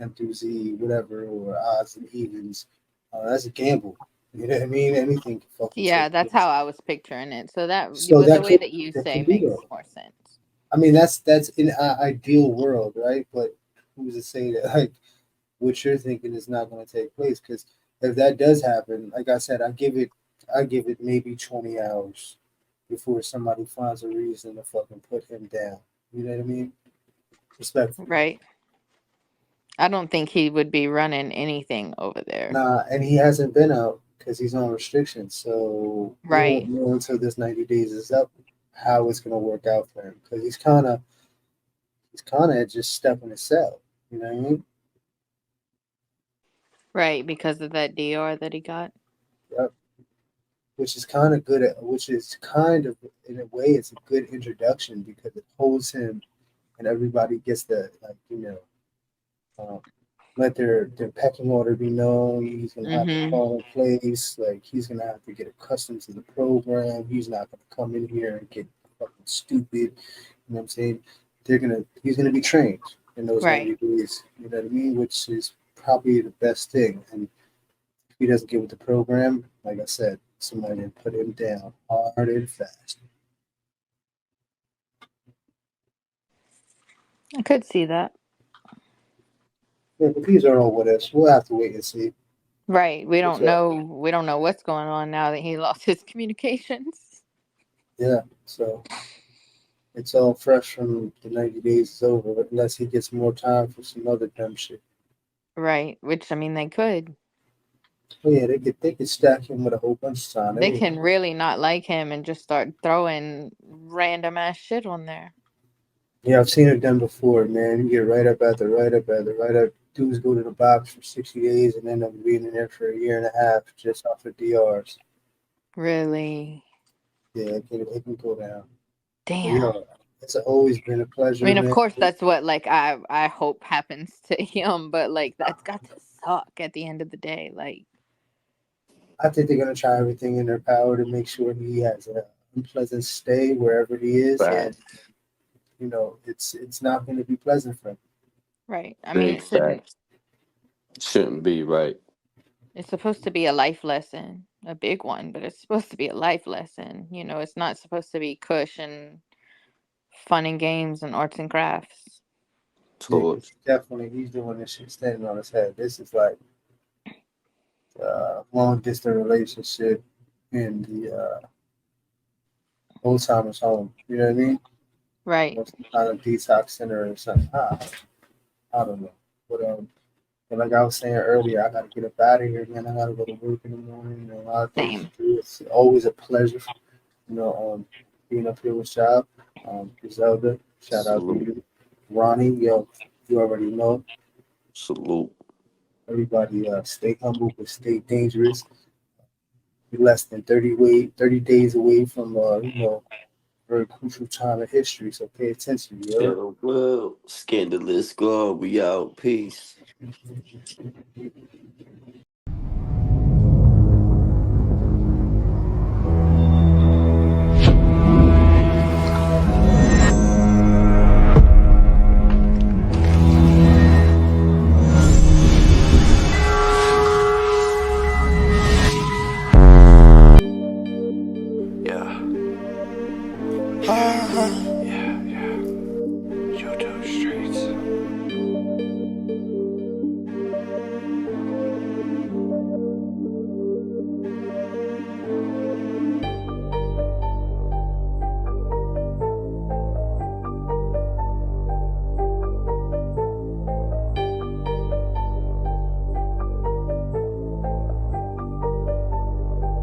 M through Z, whatever, or odds and evens, that's a gamble. You know what I mean? Anything can fucking Yeah, take that's place. how I was picturing it. So that, So but the that way could that you that say can be makes though. more sense. I mean, that's in an ideal world, right? But who's to say that like what you're thinking is not going to take place? Because if that does happen, like I said, I give it maybe 20 hours before somebody finds a reason to fucking put him down. You know what I mean? Respectfully. Right. I don't think he would be running anything over there. Nah, and he hasn't been out because he's on restrictions. So we Right. won't know until this 90 days is up how it's going to work out for him, because he's kind of just stuck in a cell. You know what I mean? Right, because of that DR that he got. Yep. Which is kind of good. Which is kind of, in a way, it's a good introduction because it holds him, and everybody gets the let their pecking order be known. He's gonna have to fall in place. Like, he's gonna have to get accustomed to the program. He's not gonna come in here and get fucking stupid. You know what I'm saying? He's gonna be trained in those Right. 90 days. You know what I mean? Which is probably the best thing. And if he doesn't get with the program, like I said, somebody will put him down hard and fast. I could see that. Yeah, but these are all what ifs. We'll have to wait and see. Right. We What's don't up? know. We don't know what's going on now that he lost his communications. Yeah, so it's all fresh from the 90 days is over, unless he gets more time for some other dumb shit. Right. Which, I mean, they could. Oh yeah, they could stack him with a whole bunch of time. They can really not like him and just start throwing random ass shit on there. Yeah, I've seen it done before, man. You get right up. Dudes go to the box for 60 days and end up being in there for a year and a half just off of DRs. Really? Yeah, it can go down. Damn. Yeah, it's always been a pleasure, I mean, of man. course, that's what like I hope happens to him, but like that's got to suck at the end of the day. Like, I think they're gonna try everything in their power to make sure he has an unpleasant stay wherever he is, and it's not going to be pleasant for him. right? I mean, Big facts. Shouldn't be, right? It's supposed to be a life lesson, a big one, but it's supposed to be a life lesson. You know, it's not supposed to be cush and fun and games and arts and crafts. Yeah, definitely, he's doing this shit standing on his head. This is like long distance relationship in the old timers home. You know what I mean? Right. Some kind of detox center or something. I don't know. But like I was saying earlier, I gotta get up out of here, man. I gotta go to work in the morning. A lot of things to do. It's always a pleasure, being up here with y'all. Griselda, shout out to you. Ronnie, yo, you already know. Salute. Everybody, stay humble but stay dangerous. We're less than 30 days away from very crucial time in history, so pay attention, yo. Yo, well, scandalous God, we out. Peace.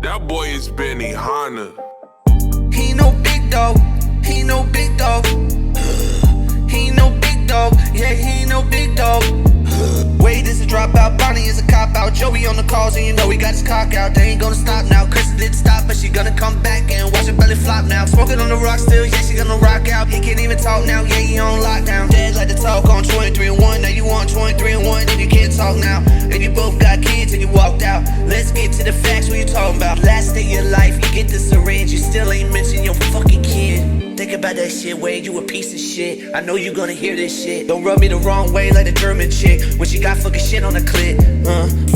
That boy is Benny Hanna. He no big dog. He no big dog. He no big dog. Yeah, he no big dog. Wait, this is drop out. Bonnie is a cop out. Joey on the calls and you know he got his cock out. They ain't gonna stop now. Kristen didn't stop, but she gonna come back and watch her belly flop now. Smoking on the rock still, yeah, she gonna rock out. He can't even talk now, yeah, he on lockdown. Dad like to talk on 23 and 1. Now you on 23 and 1, and you can't talk now. And you both got kids and you walked out. Let's get to the facts, what you talking about? Last day of your life, you get the syringe, you still ain't mention your fucking kid. Think about that shit, Wade, you a piece of shit. I know you gonna hear this shit. Don't rub me the wrong way like the German chick when she got fucking shit on the clit.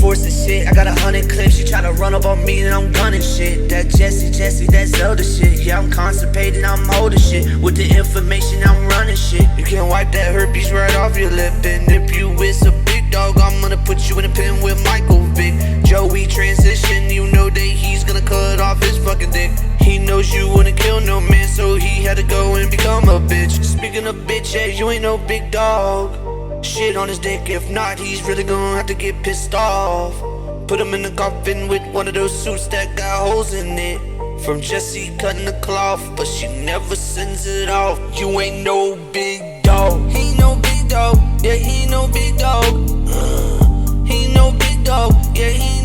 Forcing shit, I got 100 clips. She try to run up on me and I'm gunning shit. That Jesse, that Zelda shit. Yeah, I'm constipated, I'm holding shit. With the information, I'm running shit. You can't wipe that herpes right off your lip. And if you is a big dog, I'm gonna put you in a pen with Michael Vick. Joey transition, you know that he's gonna cut off his fucking dick. He knows you wouldn't kill no man, so he had to go and become a bitch. Speaking of bitch ass, you ain't no big dog. Shit on his dick, if not, he's really gonna have to get pissed off. Put him in the coffin with one of those suits that got holes in it. From Jessie cutting the cloth, but she never sends it off. You ain't no big dog. He ain't no big dog, yeah, he ain't no big dog. He ain't no big dog, yeah, he